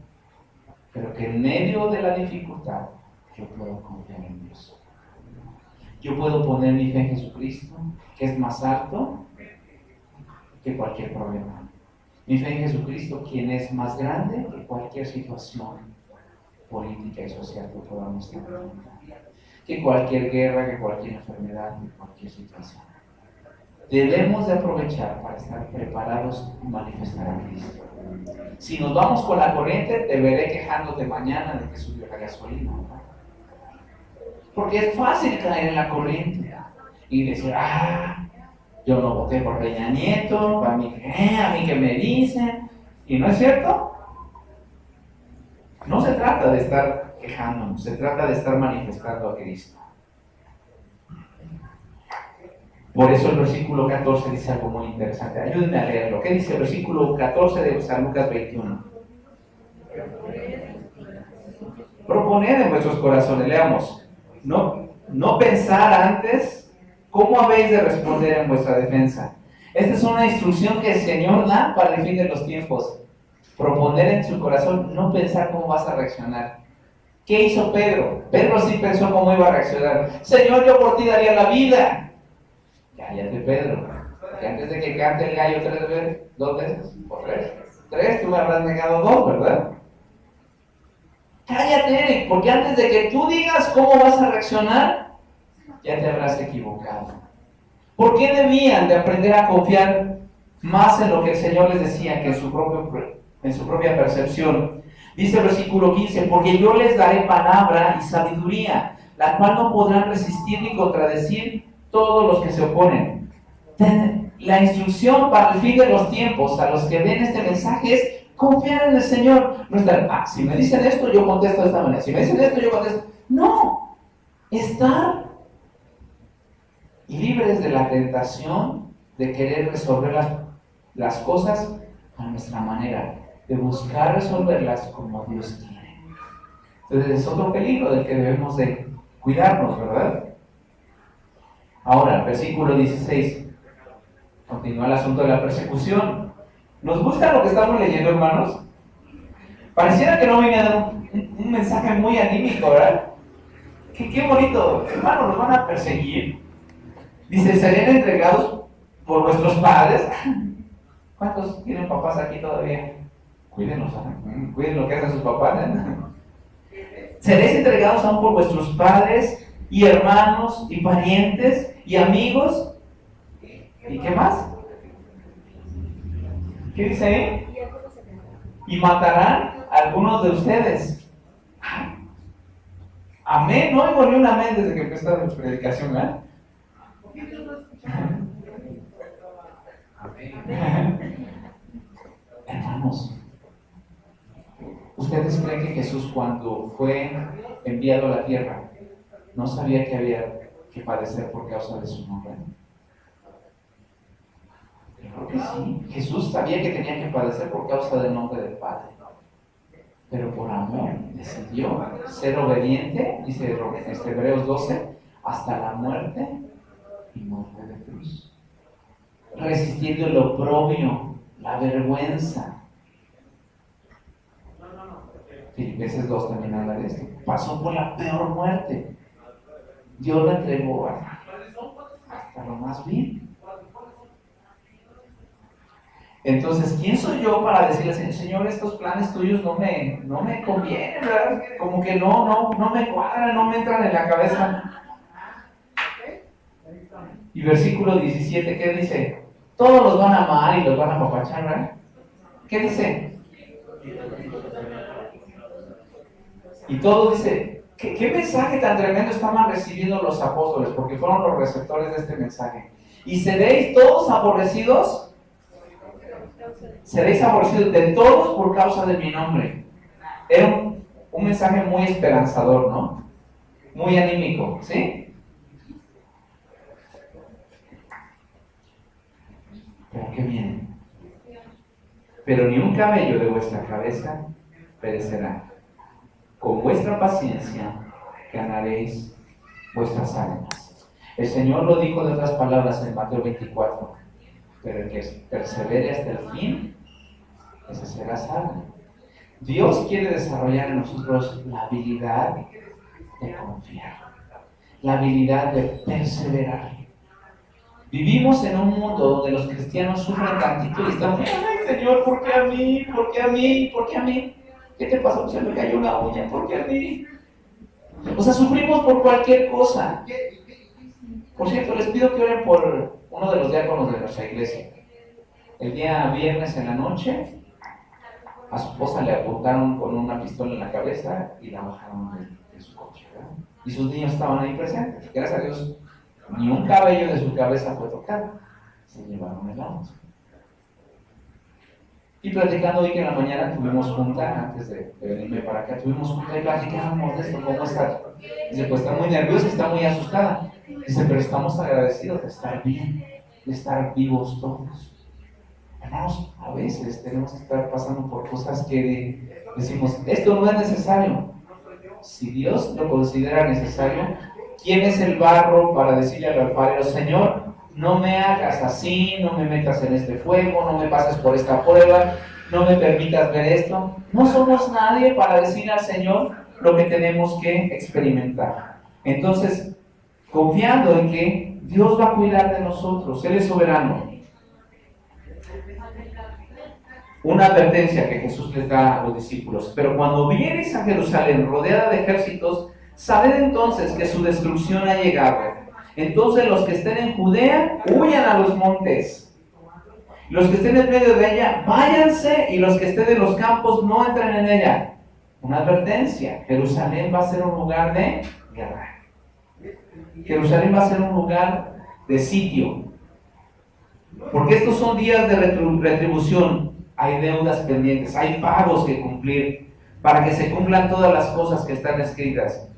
pero que en medio de la dificultad yo puedo confiar en Dios. Yo puedo poner mi fe en Jesucristo, que es más alto que cualquier problema. Mi fe en Jesucristo, quien es más grande que cualquier situación política y social que podamos tener, que cualquier guerra, que cualquier enfermedad, que cualquier situación. Debemos de aprovechar para estar preparados y manifestar a Cristo. Si nos vamos con la corriente, te veré quejándote mañana de que subió la gasolina, ¿verdad? Porque es fácil caer en la corriente y decir, yo no voté por Peña Nieto, a mí que me dicen, y no es cierto. No se trata de estar quejándonos, se trata de estar manifestando a Cristo. Por eso el versículo 14 dice algo muy interesante. Ayúdenme a leerlo. ¿Qué dice el versículo 14 de San Lucas 21? Proponed en vuestros corazones, leamos. No pensar antes cómo habéis de responder en vuestra defensa. Esta es una instrucción que el Señor da para el fin de los tiempos. Proponer en su corazón, no pensar cómo vas a reaccionar. ¿Qué hizo Pedro? Pedro sí pensó cómo iba a reaccionar. Señor, yo por ti daría la vida. Cállate, Pedro, que antes de que cante el gallo 2 veces, o 3, tú me habrás negado 2, ¿verdad? Cállate, porque antes de que tú digas cómo vas a reaccionar, ya te habrás equivocado. ¿Por qué debían de aprender a confiar más en lo que el Señor les decía que en su propia percepción? Dice el versículo 15, porque yo les daré palabra y sabiduría, la cual no podrán resistir ni contradecir todos los que se oponen. La instrucción para el fin de los tiempos a los que ven este mensaje es confiar en el Señor. No estar, si me dicen esto, yo contesto de esta manera. Si me dicen esto, yo contesto. No, estar libres de la tentación de querer resolver las cosas a nuestra manera, de buscar resolverlas como Dios quiere. Entonces es otro peligro del que debemos de cuidarnos, ¿verdad? Ahora, versículo 16, continúa el asunto de la persecución. ¿Nos gusta lo que estamos leyendo, hermanos? Pareciera que no viene a dar un mensaje muy anímico, ¿verdad? Qué bonito, hermanos, nos van a perseguir. Dice, ¿serían entregados por vuestros padres? ¿Cuántos tienen papás aquí todavía? Cuídenlos, cuiden lo que hacen sus papás, ¿eh? ¿Seréis entregados aún por vuestros padres y hermanos y parientes y amigos? ¿Y qué más? ¿Qué dice ahí? Y matarán a algunos de ustedes. Amén, no oigo ni un amén desde que empezó la predicación, ¿eh? Hermanos, ¿ustedes creen que Jesús, cuando fue enviado a la tierra, no sabía que había que padecer por causa de su nombre? Yo creo que sí. Jesús sabía que tenía que padecer por causa del nombre del Padre, pero por amor decidió ser obediente, dice Hebreos 12, hasta la muerte y muerte de cruz, resistiendo el oprobio, la vergüenza. Filipenses 2 también habla de esto. Pasó por la peor muerte. Dios la entregó hasta lo más bien. Entonces, ¿quién soy yo para decirle, Señor, estos planes tuyos no me convienen, ¿verdad? Como que no me cuadran, no me entran en la cabeza. Y versículo 17, ¿qué dice? Todos los van a amar y los van a apapachar, ¿verdad? ¿Qué dice? Y todo dice, ¿qué mensaje tan tremendo estaban recibiendo los apóstoles? Porque fueron los receptores de este mensaje. Y seréis todos aborrecidos. Seréis aborrecidos de todos por causa de mi nombre. Era un mensaje muy esperanzador, ¿no? Muy anímico, ¿sí? Pero ¿qué viene? Pero ni un cabello de vuestra cabeza perecerá. Con vuestra paciencia ganaréis vuestras almas. El Señor lo dijo de otras palabras en Mateo 24. Pero el que persevere hasta el fin, ese será salvo. Dios quiere desarrollar en nosotros la habilidad de confiar, la habilidad de perseverar. Vivimos en un mundo donde los cristianos sufren tantito y están, ay Señor, ¿por qué a mí? ¿Por qué a mí? ¿Por qué a mí? ¿Qué te pasó? Se me cayó una uña, ¿por qué a mí? O sea, sufrimos por cualquier cosa. Por cierto, les pido que oren por uno de los diáconos de nuestra iglesia. El día viernes en la noche, a su esposa le apuntaron con una pistola en la cabeza y la bajaron de su coche, ¿verdad? Y sus niños estaban ahí presentes. Gracias a Dios, ni un cabello de su cabeza fue tocado. Se llevaron el auto. Y platicando hoy que en la mañana tuvimos junta, antes de venirme para acá, tuvimos junta y platicábamos de esto, ¿cómo está? Dice, pues está muy nerviosa, está muy asustada. Dice, pero estamos agradecidos de estar bien, de estar vivos todos. Hermanos, a veces tenemos que estar pasando por cosas que decimos, esto no es necesario. Si Dios lo considera necesario, ¿quién es el barro para decirle al alfarero, Señor, no me hagas así, no me metas en este fuego, no me pases por esta prueba, no me permitas ver esto? No somos nadie para decirle al Señor lo que tenemos que experimentar. Entonces, confiando en que Dios va a cuidar de nosotros, Él es soberano. Una advertencia que Jesús les da a los discípulos. Pero cuando viereis a Jerusalén rodeada de ejércitos, sabed entonces que su destrucción ha llegado. Entonces los que estén en Judea, huyan a los montes. Los que estén en medio de ella, váyanse, y los que estén en los campos, no entren en ella. Una advertencia. Jerusalén va a ser un lugar de guerra. Jerusalén va a ser un lugar de sitio. Porque estos son días de retribución. Hay deudas pendientes, hay pagos que cumplir para que se cumplan todas las cosas que están escritas.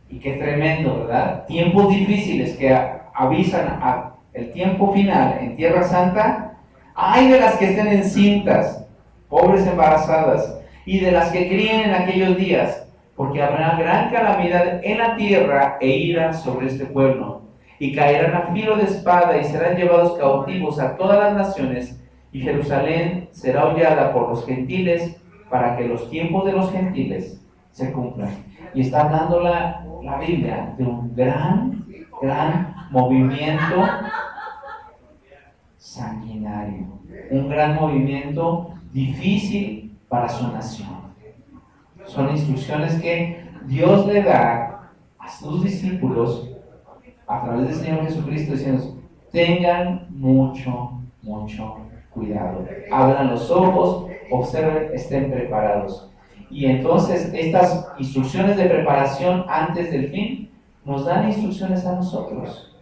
Y qué tremendo, ¿verdad? Tiempos difíciles que avisan a el tiempo final en Tierra Santa. Hay de las que estén encintas, pobres embarazadas, y de las que críen en aquellos días, porque habrá gran calamidad en la tierra e ira sobre este pueblo. Y caerán a filo de espada y serán llevados cautivos a todas las naciones, y Jerusalén será hollada por los gentiles para que los tiempos de los gentiles se cumplan. Y está hablando la Biblia de un gran movimiento sanguinario, un gran movimiento difícil para su nación. Son instrucciones que Dios le da a sus discípulos a través del Señor Jesucristo, diciendo: tengan mucho cuidado, abran los ojos, observen, estén preparados. Y entonces estas instrucciones de preparación antes del fin nos dan instrucciones a nosotros.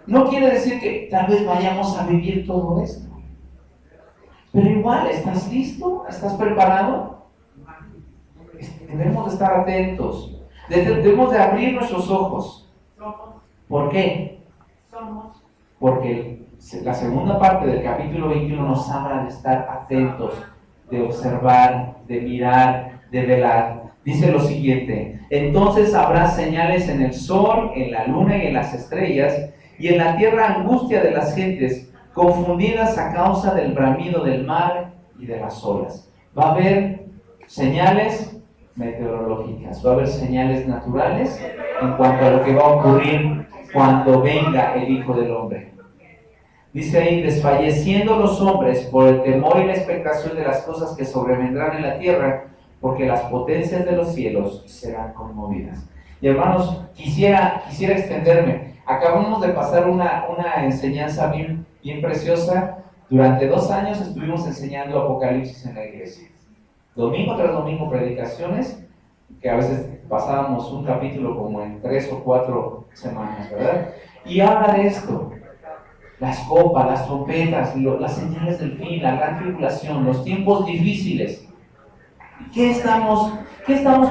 No quiere decir que tal vez vayamos a vivir todo esto, pero igual, ¿estás listo? ¿Estás preparado? Debemos de estar atentos, debemos de abrir nuestros ojos. ¿Por qué? Porque la segunda parte del capítulo 21 nos habla de estar atentos, de observar, de mirar, de velar. Dice lo siguiente: entonces habrá señales en el sol, en la luna y en las estrellas, y en la tierra angustia de las gentes, confundidas a causa del bramido del mar y de las olas. Va a haber señales meteorológicas, va a haber señales naturales en cuanto a lo que va a ocurrir cuando venga el Hijo del Hombre. Dice ahí: desfalleciendo los hombres por el temor y la expectación de las cosas que sobrevendrán en la tierra, porque las potencias de los cielos serán conmovidas. Y hermanos, quisiera extenderme. Acabamos de pasar una enseñanza bien preciosa. Durante 2 años estuvimos enseñando Apocalipsis en la iglesia. Domingo tras domingo predicaciones, que a veces pasábamos un capítulo como en 3 o 4 semanas, ¿verdad? Y habla de esto: las copas, las trompetas, las señales del fin, la gran tribulación, los tiempos difíciles. ¿Qué estamos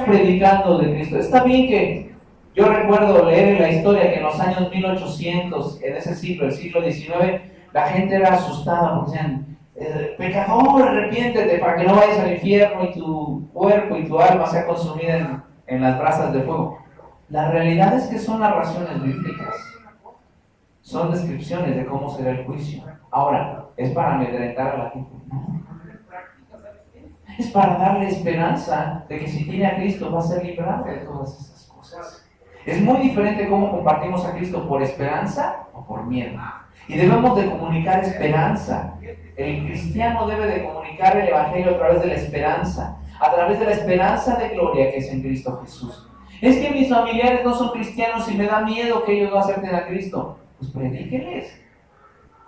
predicando de Cristo? Está bien que yo recuerdo leer en la historia que en los años 1800, en ese siglo, el siglo XIX, la gente era asustada porque decían: pecador, arrepiéntete para que no vayas al infierno y tu cuerpo y tu alma sea consumida en las brasas de fuego. La realidad es que son narraciones bíblicas. Son descripciones de cómo será el juicio. Ahora, ¿es para amedrentar a la gente? No. Es para darle esperanza de que si tiene a Cristo va a ser librado de todas esas cosas. Es muy diferente cómo compartimos a Cristo: por esperanza o por miedo. Y debemos de comunicar esperanza. El cristiano debe de comunicar el Evangelio a través de la esperanza, a través de la esperanza de gloria que es en Cristo Jesús. Es que mis familiares no son cristianos y me da miedo que ellos no acepten a Cristo. Pues predíqueles.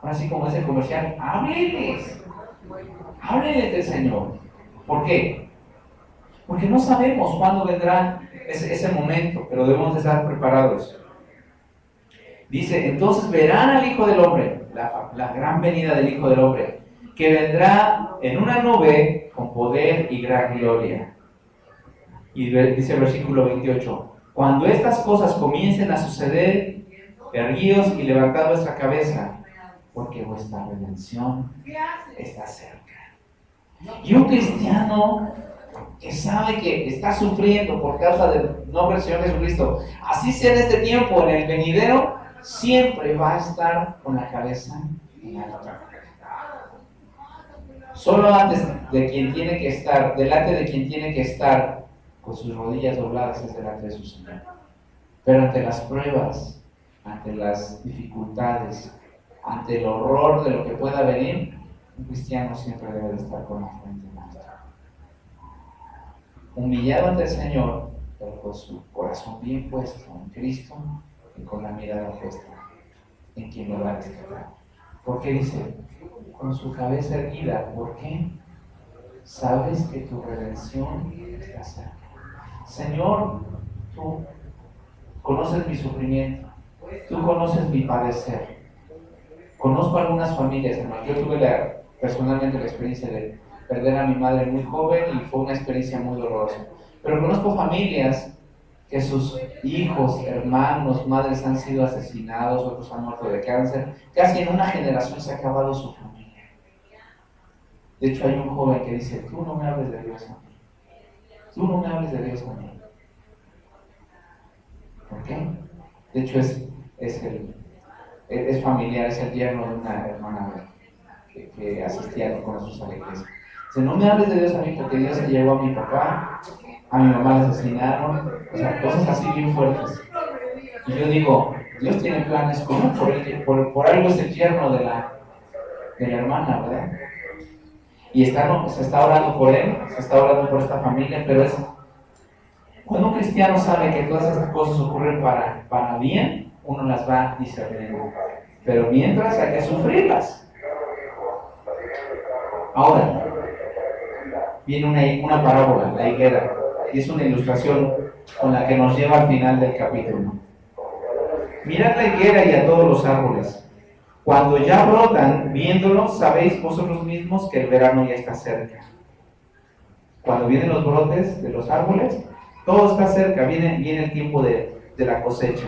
Así como ese comercial, hábleles del Señor. ¿Por qué? Porque no sabemos cuándo vendrá ese momento, pero debemos de estar preparados. Dice: entonces verán al Hijo del Hombre, la gran venida del Hijo del Hombre, que vendrá en una nube con poder y gran gloria. Y dice el versículo 28: cuando estas cosas comiencen a suceder, erguíos y levantad vuestra cabeza, porque vuestra redención está cerca. Y un cristiano que sabe que está sufriendo por causa del nombre del Señor Jesucristo, así sea en este tiempo, en el venidero, siempre va a estar con la cabeza en alto. Solo antes de quien tiene que estar, delante de quien tiene que estar con sus rodillas dobladas, es delante de su Señor. Pero ante las pruebas, ante las dificultades, ante el horror de lo que pueda venir, un cristiano siempre debe de estar con la frente en alto. Humillado ante el Señor, pero con su corazón bien puesto en Cristo y con la mirada puesta en quien lo va a rescatar. ¿Por qué dice? Con su cabeza erguida. ¿Por qué? Sabes que tu redención está cerca. Señor, tú conoces mi sufrimiento, tú conoces mi padecer. Conozco algunas familias, hermano. Yo tuve personalmente la experiencia de perder a mi madre muy joven y fue una experiencia muy dolorosa. Pero conozco familias que sus hijos, hermanos, madres han sido asesinados, otros han muerto de cáncer. Casi en una generación se ha acabado su familia. De hecho, hay un joven que dice, tú no me hables de Dios a mí. Tú no me hables de Dios a mí. ¿Por qué? De hecho, es familiar, es el yerno de una hermana que asistía con nosotros a la iglesia. Dice, no me hables de Dios a mí porque Dios se llevó a mi papá, a mi mamá la asesinaron, o sea, cosas así bien fuertes. Y yo digo, Dios tiene planes como por algo es el yerno de la hermana, ¿verdad? Y se está orando por él, se está orando por esta familia, pero cuando un cristiano sabe que todas estas cosas ocurren para bien, uno las va discerniendo. Pero mientras hay que sufrirlas. Ahora, viene una parábola, la higuera, y es una ilustración con la que nos lleva al final del capítulo. Mirad la higuera y a todos los árboles. Cuando ya brotan, viéndolos, sabéis vosotros mismos que el verano ya está cerca. Cuando vienen los brotes de los árboles, todo está cerca, viene el tiempo de la cosecha.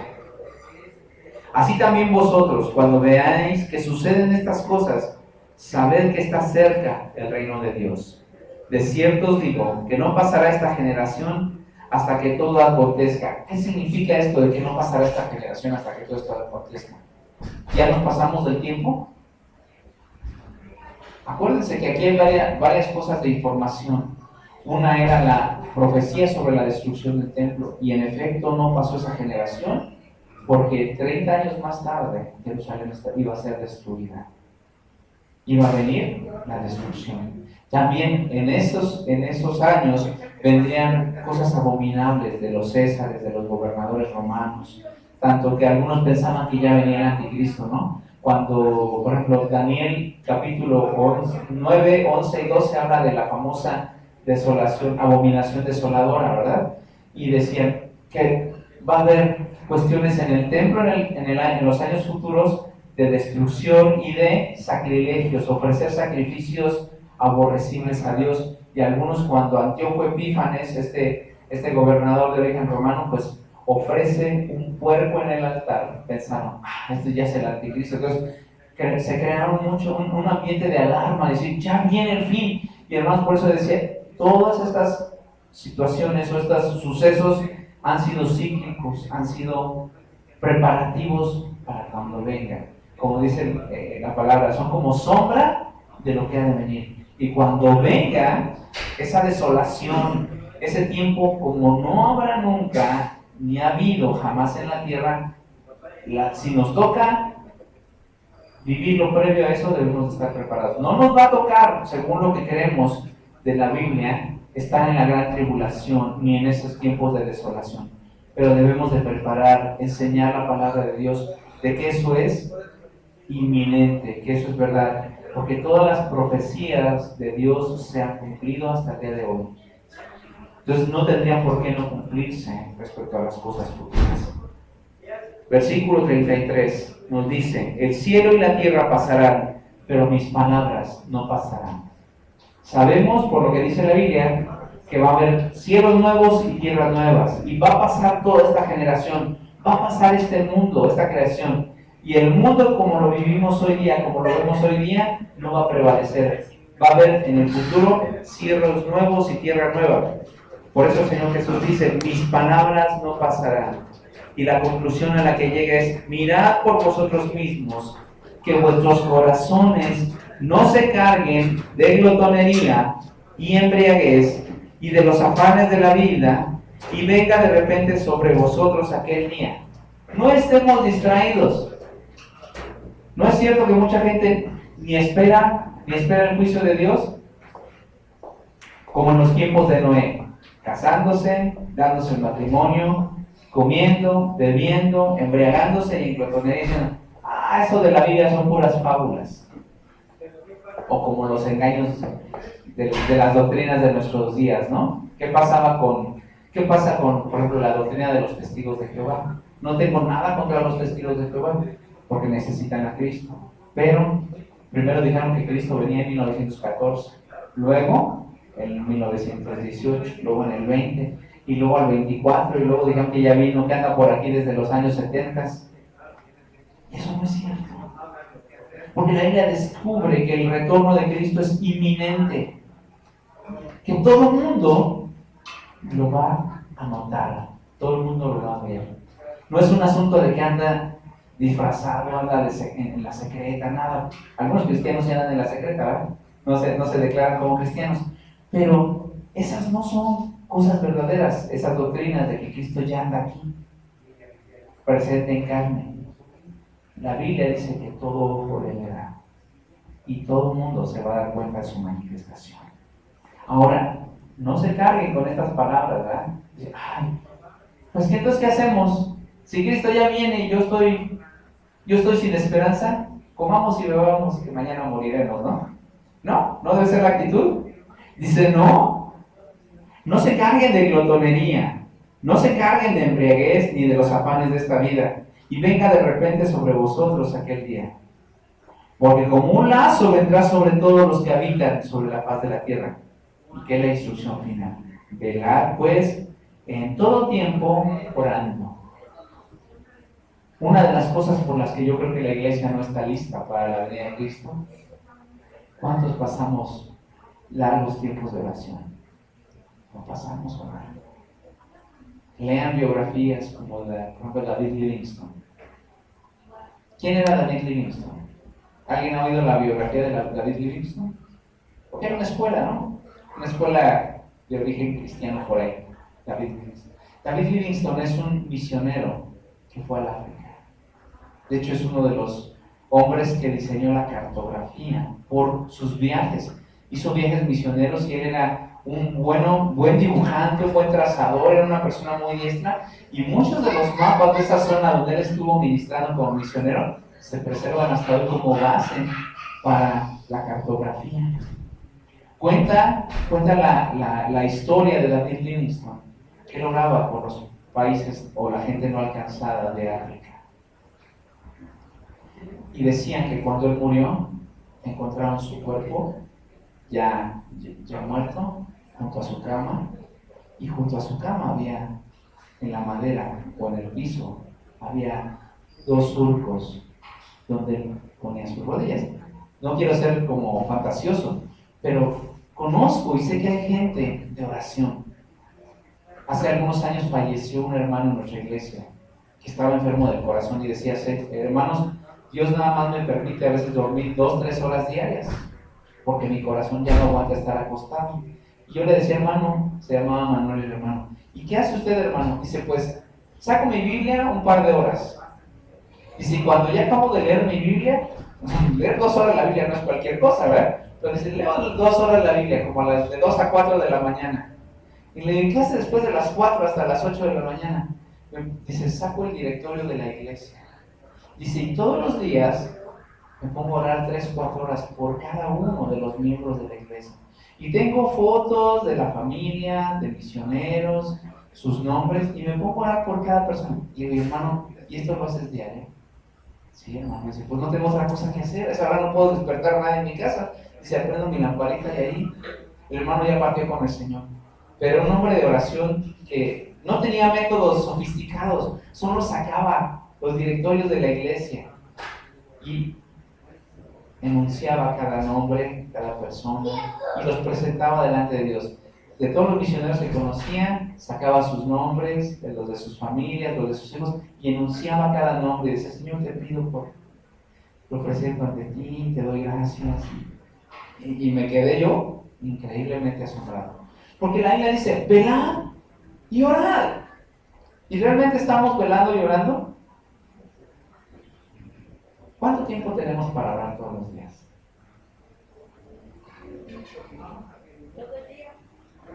Así también vosotros, cuando veáis que suceden estas cosas, sabed que está cerca el reino de Dios. De cierto os digo, que no pasará esta generación hasta que todo acontezca. ¿Qué significa esto de que no pasará esta generación hasta que todo esto acontezca? ¿Ya nos pasamos del tiempo? Acuérdense que aquí hay varias cosas de información. Una era la profecía sobre la destrucción del templo, y en efecto no pasó esa generación, porque 30 años más tarde Jerusalén iba a ser destruida. Iba a venir la destrucción. También en esos años vendrían cosas abominables de los césares, de los gobernadores romanos, tanto que algunos pensaban que ya venía el anticristo, ¿no? Cuando, por ejemplo, Daniel capítulo 9, 11 y 12 habla de la famosa desolación, abominación desoladora, ¿verdad? Y decían que va a haber cuestiones en el templo en los años futuros de destrucción y de sacrilegios, ofrecer sacrificios aborrecibles a Dios. Y algunos, cuando Antíoco Epífanes, este gobernador de origen romano, pues ofrece un puerco en el altar, pensaron, este ya es el anticristo. Entonces se crearon mucho un ambiente de alarma, decir, ya viene el fin. Y además por eso decía, todas estas situaciones o estos sucesos han sido cíclicos, han sido preparativos para cuando venga. Como dice la palabra, son como sombra de lo que ha de venir. Y cuando venga esa desolación, ese tiempo como no habrá nunca, ni ha habido jamás en la tierra, si nos toca vivir lo previo a eso, debemos estar preparados. No nos va a tocar, según lo que queremos de la Biblia, estar en la gran tribulación, ni en esos tiempos de desolación. Pero debemos de preparar, enseñar la palabra de Dios, de que eso es inminente, que eso es verdad, porque todas las profecías de Dios se han cumplido hasta el día de hoy. Entonces no tendría por qué no cumplirse respecto a las cosas futuras. Versículo 33 nos dice, el cielo y la tierra pasarán, pero mis palabras no pasarán. Sabemos, por lo que dice la Biblia, que va a haber cielos nuevos y tierras nuevas, y va a pasar toda esta generación, va a pasar este mundo, esta creación, y el mundo como lo vivimos hoy día, como lo vemos hoy día, no va a prevalecer. Va a haber en el futuro cielos nuevos y tierra nueva. Por eso el Señor Jesús dice, mis palabras no pasarán. Y la conclusión a la que llega es, mirad por vosotros mismos, que vuestros corazones no se carguen de glotonería y embriaguez y de los afanes de la vida, y venga de repente sobre vosotros aquel día. No estemos distraídos. ¿No es cierto que mucha gente ni espera el juicio de Dios? Como en los tiempos de Noé, casándose, dándose el matrimonio, comiendo, bebiendo, embriagándose y en glotonería diciendo, eso de la Biblia son puras fábulas. O como los engaños de las doctrinas de nuestros días, ¿no? ¿Qué pasa con, por ejemplo, la doctrina de los testigos de Jehová? No tengo nada contra los testigos de Jehová, porque necesitan a Cristo. Pero primero dijeron que Cristo venía en 1914, luego en 1918, luego en el 20, y luego al 24, y luego dijeron que ya vino, que anda por aquí desde los años 70. Eso no es cierto. Porque la Biblia descubre que el retorno de Cristo es inminente. Que todo el mundo lo va a notar. Todo el mundo lo va a ver. No es un asunto de que anda disfrazado, anda en la secreta, nada. Algunos cristianos ya andan en la secreta, ¿verdad? No se declaran como cristianos. Pero esas no son cosas verdaderas, esas doctrinas de que Cristo ya anda aquí, presente en carne. La Biblia dice que todo ojo le verá y todo el mundo se va a dar cuenta de su manifestación. Ahora, no se carguen con estas palabras, ¿verdad? Dicen, pues ¿qué entonces qué hacemos? Si Cristo ya viene y yo estoy sin esperanza, comamos y bebamos que mañana moriremos, ¿no? No debe ser la actitud. Dice, no se carguen de glotonería, no se carguen de embriaguez ni de los afanes de esta vida, y venga de repente sobre vosotros aquel día. Porque como un lazo vendrá sobre todos los que habitan sobre la faz de la tierra. ¿Y qué es la instrucción final? Velad, pues, en todo tiempo orando. Una de las cosas por las que yo creo que la iglesia no está lista para la venida de Cristo, ¿cuántos pasamos largos tiempos de oración? No pasamos orando. Lean biografías como por ejemplo, David Livingstone. ¿Quién era David Livingstone? ¿Alguien ha oído la biografía de David Livingstone? Porque era una escuela, ¿no? Una escuela de origen cristiano por ahí. David Livingstone. David Livingstone es un misionero que fue al África. De hecho, es uno de los hombres que diseñó la cartografía por sus viajes. Hizo viajes misioneros y él era un buen dibujante, un buen trazador, era una persona muy diestra. Y muchos de los mapas de esa zona donde él estuvo ministrando como misionero se preservan hasta hoy como base para la cartografía. Cuenta la historia de David Livingstone, que él oraba por los países o la gente no alcanzada de África. Y decían que cuando él murió, encontraron su cuerpo ya muerto, junto a su cama, y junto a su cama había, en la madera o en el piso, había 2 surcos donde él ponía sus rodillas. No quiero ser como fantasioso, pero conozco y sé que hay gente de oración. Hace algunos años falleció un hermano en nuestra iglesia que estaba enfermo del corazón y decía, hermanos, Dios nada más me permite a veces dormir 2-3 horas diarias porque mi corazón ya no aguanta estar acostado. Y yo le decía, hermano, se llamaba Manuel el hermano, ¿y qué hace usted, hermano? Dice, pues, saco mi Biblia un par de horas. Y si cuando ya acabo de leer mi Biblia, leer 2 horas la Biblia no es cualquier cosa, ¿verdad? Pero dice, leo 2 horas la Biblia, como a las de 2 a 4 de la mañana. Y le digo, ¿qué hace después de las 4 hasta las 8 de la mañana? Dice, saco el directorio de la iglesia. Dice, y todos los días me pongo a orar 3-4 horas por cada uno de los miembros de la iglesia. Y tengo fotos de la familia, de misioneros, sus nombres, y me pongo a orar por cada persona. Y le digo, hermano, ¿y esto lo haces diario? Sí, hermano. Dice, pues no tengo otra cosa que hacer. Esa hora no puedo despertar a nadie en mi casa. Dice, prendo mi lamparita y ahí el hermano ya partió con el Señor. Pero un hombre de oración que no tenía métodos sofisticados, solo sacaba los directorios de la iglesia y enunciaba cada nombre, cada persona y los presentaba delante de Dios. De todos los misioneros que conocía, sacaba sus nombres, los de sus familias, los de sus hijos, y enunciaba cada nombre y decía, Señor, te pido lo presento ante ti, te doy gracias. Y me quedé yo increíblemente asombrado. Porque la Biblia dice, velad y orad. ¿Y realmente estamos velando y orando? ¿Cuánto tiempo tenemos para orar todos los días?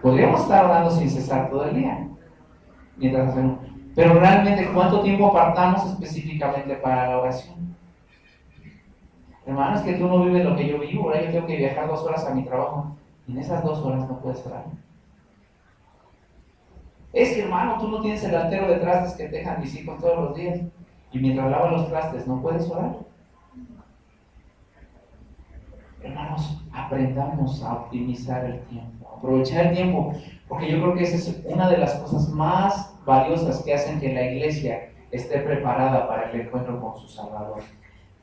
Podríamos estar orando sin cesar todo el día, mientras hacemos. Pero realmente, ¿cuánto tiempo apartamos específicamente para la oración? Hermanos, que tú no vives lo que yo vivo. Ahora yo tengo que viajar 2 horas a mi trabajo. Y en esas 2 horas no puedes orar. Es que, hermano, tú no tienes el altero de trastes que te dejan mis hijos todos los días. Y mientras lavan los trastes, ¿no puedes orar? Hermanos, aprendamos a optimizar el tiempo, a aprovechar el tiempo, porque yo creo que esa es una de las cosas más valiosas que hacen que la iglesia esté preparada para el encuentro con su Salvador.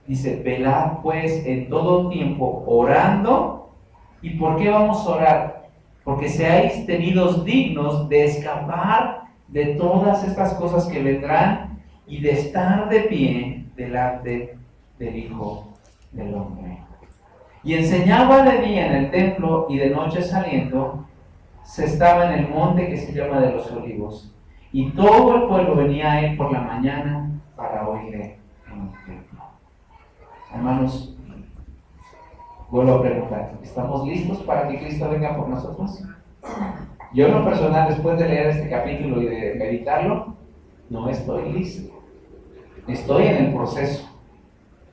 Dice, velad pues en todo tiempo orando. ¿Y por qué vamos a orar? Porque seáis tenidos dignos de escapar de todas estas cosas que vendrán y de estar de pie delante del Hijo del Hombre. Y enseñaba de día en el templo, y de noche saliendo, se estaba en el monte que se llama de los Olivos. Y todo el pueblo venía a él por la mañana para oírle en el templo. Hermanos, vuelvo a preguntar, ¿estamos listos para que Cristo venga por nosotros? Yo en lo personal, después de leer este capítulo y de meditarlo, no estoy listo. Estoy en el proceso.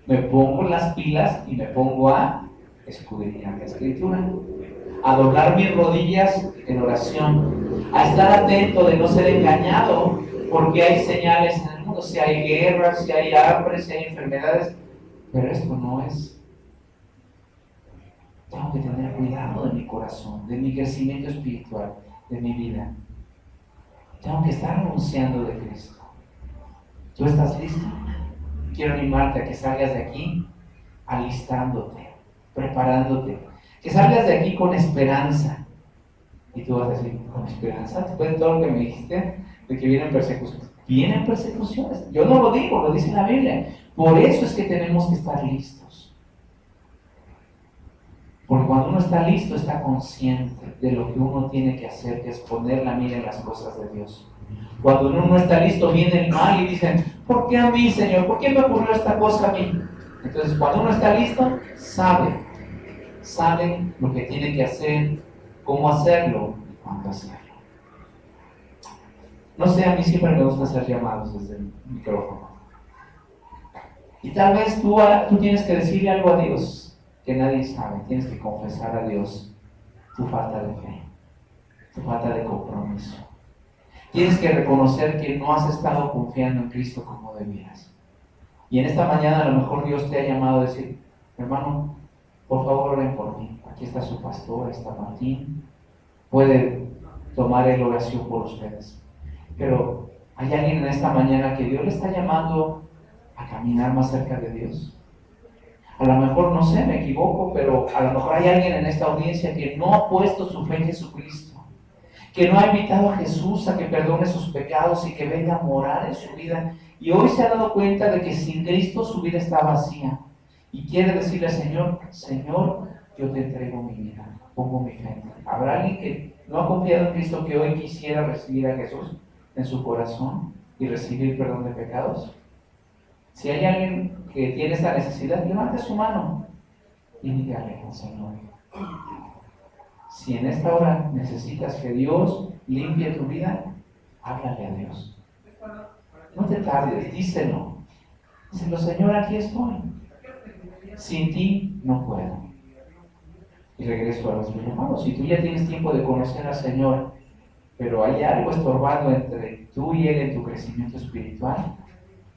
Me pongo las pilas y me pongo a escudriñar la Escritura, a doblar mis rodillas en oración, a estar atento de no ser engañado, porque hay señales en el mundo, si hay guerras, si hay hambre, si hay enfermedades, pero esto no es. Tengo que tener cuidado de mi corazón, de mi crecimiento espiritual, de mi vida. Tengo que estar anunciando de Cristo. ¿Tú estás listo? Quiero animarte a que salgas de aquí alistándote, preparándote, que salgas de aquí con esperanza. Y tú vas a decir, ¿con esperanza? Después de todo lo que me dijiste, de que vienen persecuciones. Vienen persecuciones. Yo no lo digo, lo dice la Biblia. Por eso es que tenemos que estar listos. Porque cuando uno está listo, está consciente de lo que uno tiene que hacer, que es poner la mira en las cosas de Dios. Cuando uno no está listo, viene el mal y dicen, ¿por qué a mí, Señor? ¿Por qué me ocurrió esta cosa a mí? Entonces, cuando uno está listo, sabe lo que tiene que hacer, cómo hacerlo y cuándo hacerlo. No sé, a mí siempre me gusta hacer llamados desde el micrófono. Y tal vez tú tienes que decirle algo a Dios que nadie sabe. Tienes que confesar a Dios tu falta de fe, tu falta de compromiso. Tienes que reconocer que no has estado confiando en Cristo como debías. Y en esta mañana a lo mejor Dios te ha llamado a decir, hermano, por favor oren por mí. Aquí está su pastor, está Martín. Puede tomar el oración por ustedes. Pero hay alguien en esta mañana que Dios le está llamando a caminar más cerca de Dios. A lo mejor, no sé, me equivoco, pero a lo mejor hay alguien en esta audiencia que no ha puesto su fe en Jesucristo, que no ha invitado a Jesús a que perdone sus pecados y que venga a morar en su vida. Y hoy se ha dado cuenta de que sin Cristo su vida está vacía. Y quiere decirle al Señor, Señor, yo te entrego mi vida, pongo mi fe en ti. ¿Habrá alguien que no ha confiado en Cristo que hoy quisiera recibir a Jesús en su corazón y recibir perdón de pecados? Si hay alguien que tiene esta necesidad, levante su mano y dígale al Señor. Si en esta hora necesitas que Dios limpie tu vida, háblale a Dios. No te tardes, díselo. Díselo, Señor, aquí estoy. Sin ti no puedo. Y regreso a los hermanos. Si tú ya tienes tiempo de conocer al Señor, pero hay algo estorbando entre tú y Él en tu crecimiento espiritual,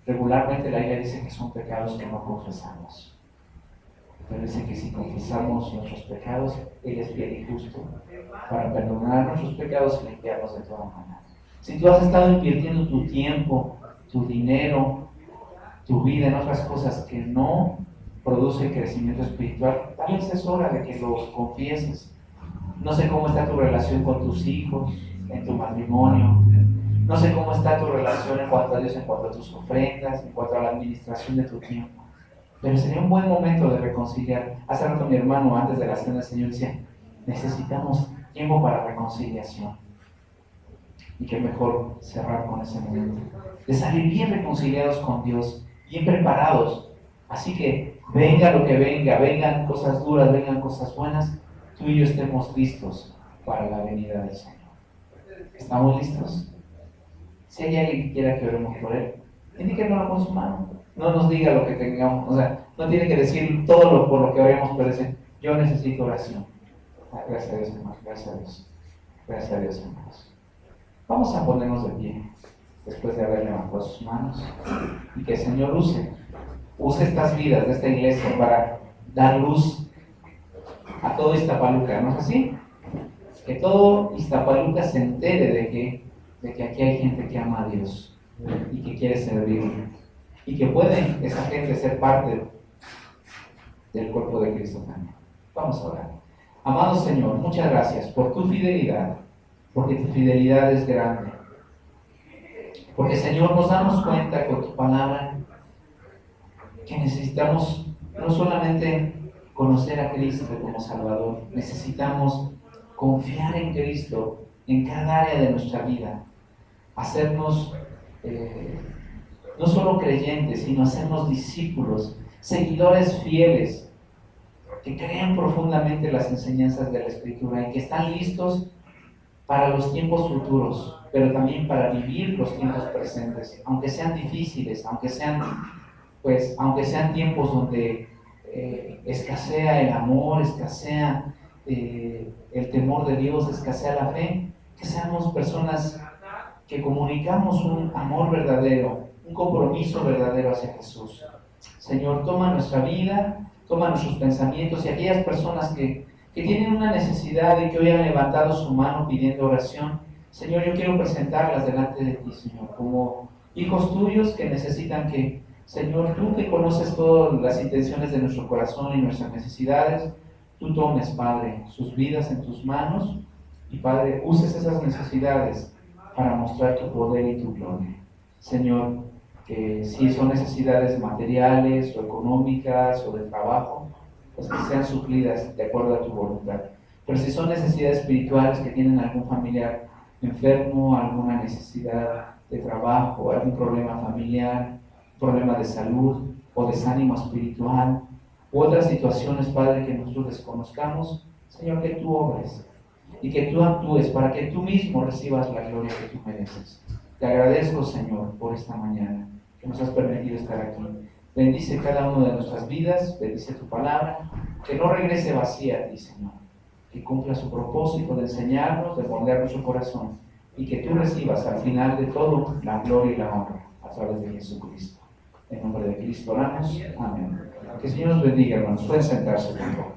regularmente la Biblia dice que son pecados que no confesamos. Pero dice que si confesamos nuestros pecados, Él es fiel y justo para perdonar nuestros pecados y limpiarnos de toda manera. Si tú has estado invirtiendo tu tiempo, tu dinero, tu vida en otras cosas que no producen crecimiento espiritual, tal vez es hora de que los confieses. No sé cómo está tu relación con tus hijos, en tu matrimonio. No sé cómo está tu relación en cuanto a Dios, en cuanto a tus ofrendas, en cuanto a la administración de tu tiempo. Pero sería un buen momento de reconciliar. Hace rato mi hermano, antes de la cena del Señor, decía, necesitamos tiempo para reconciliación. Y qué mejor cerrar con ese momento. De salir bien reconciliados con Dios, bien preparados Así que venga lo que venga, vengan cosas duras, vengan cosas buenas, tú y yo estemos listos para la venida del Señor. ¿Estamos listos? Si hay alguien que quiera que oremos por él, indíquenos con su mano. No nos diga lo que tengamos, o sea, no tiene que decir todo por lo que oremos, pero dice, yo necesito oración. Gracias a Dios, hermanos, gracias a Dios. Gracias a Dios, hermanos. Vamos a ponernos de pie, después de haber levantado sus manos, y que el Señor use estas vidas de esta iglesia para dar luz a todo Iztapaluca, ¿no es así? Que todo Iztapaluca se entere de que aquí hay gente que ama a Dios y que quiere servirle y que puede esa gente ser parte del cuerpo de Cristo también. Vamos a orar. Amado Señor, muchas gracias por tu fidelidad, porque tu fidelidad es grande. Porque Señor, nos damos cuenta con tu palabra que necesitamos no solamente conocer a Cristo como Salvador, necesitamos confiar en Cristo en cada área de nuestra vida, hacernos no solo creyentes, sino hacernos discípulos, seguidores fieles, que crean profundamente las enseñanzas de la Escritura y que están listos para los tiempos futuros, pero también para vivir los tiempos presentes, aunque sean difíciles, aunque sean tiempos donde escasea el amor, escasea el temor de Dios, escasea la fe, que seamos personas que comunicamos un amor verdadero, un compromiso verdadero hacia Jesús. Señor, toma nuestra vida, toma nuestros pensamientos y aquellas personas que tienen una necesidad y que hoy han levantado su mano pidiendo oración, Señor, yo quiero presentarlas delante de ti, Señor, como hijos tuyos que necesitan que, Señor, tú que conoces todas las intenciones de nuestro corazón y nuestras necesidades, tú tomes, Padre, sus vidas en tus manos y, Padre, uses esas necesidades para mostrar tu poder y tu gloria. Señor, que si son necesidades materiales o económicas o de trabajo, pues que sean suplidas de acuerdo a tu voluntad. Pero si son necesidades espirituales, que tienen algún familiar enfermo, alguna necesidad de trabajo, algún problema familiar, problema de salud o desánimo espiritual, u otras situaciones, Padre, que nosotros desconozcamos, Señor, que tú obres y que tú actúes para que tú mismo recibas la gloria que tú mereces. Te agradezco, Señor, por esta mañana que nos has permitido estar aquí. Bendice cada una de nuestras vidas, bendice tu palabra, que no regrese vacía a ti, Señor, que cumpla su propósito de enseñarnos, de moldear nuestro corazón, y que tú recibas al final de todo la gloria y la honra a través de Jesucristo. En nombre de Cristo oramos. Amén. Que el Señor nos bendiga, hermanos. Pueden sentarse, por favor.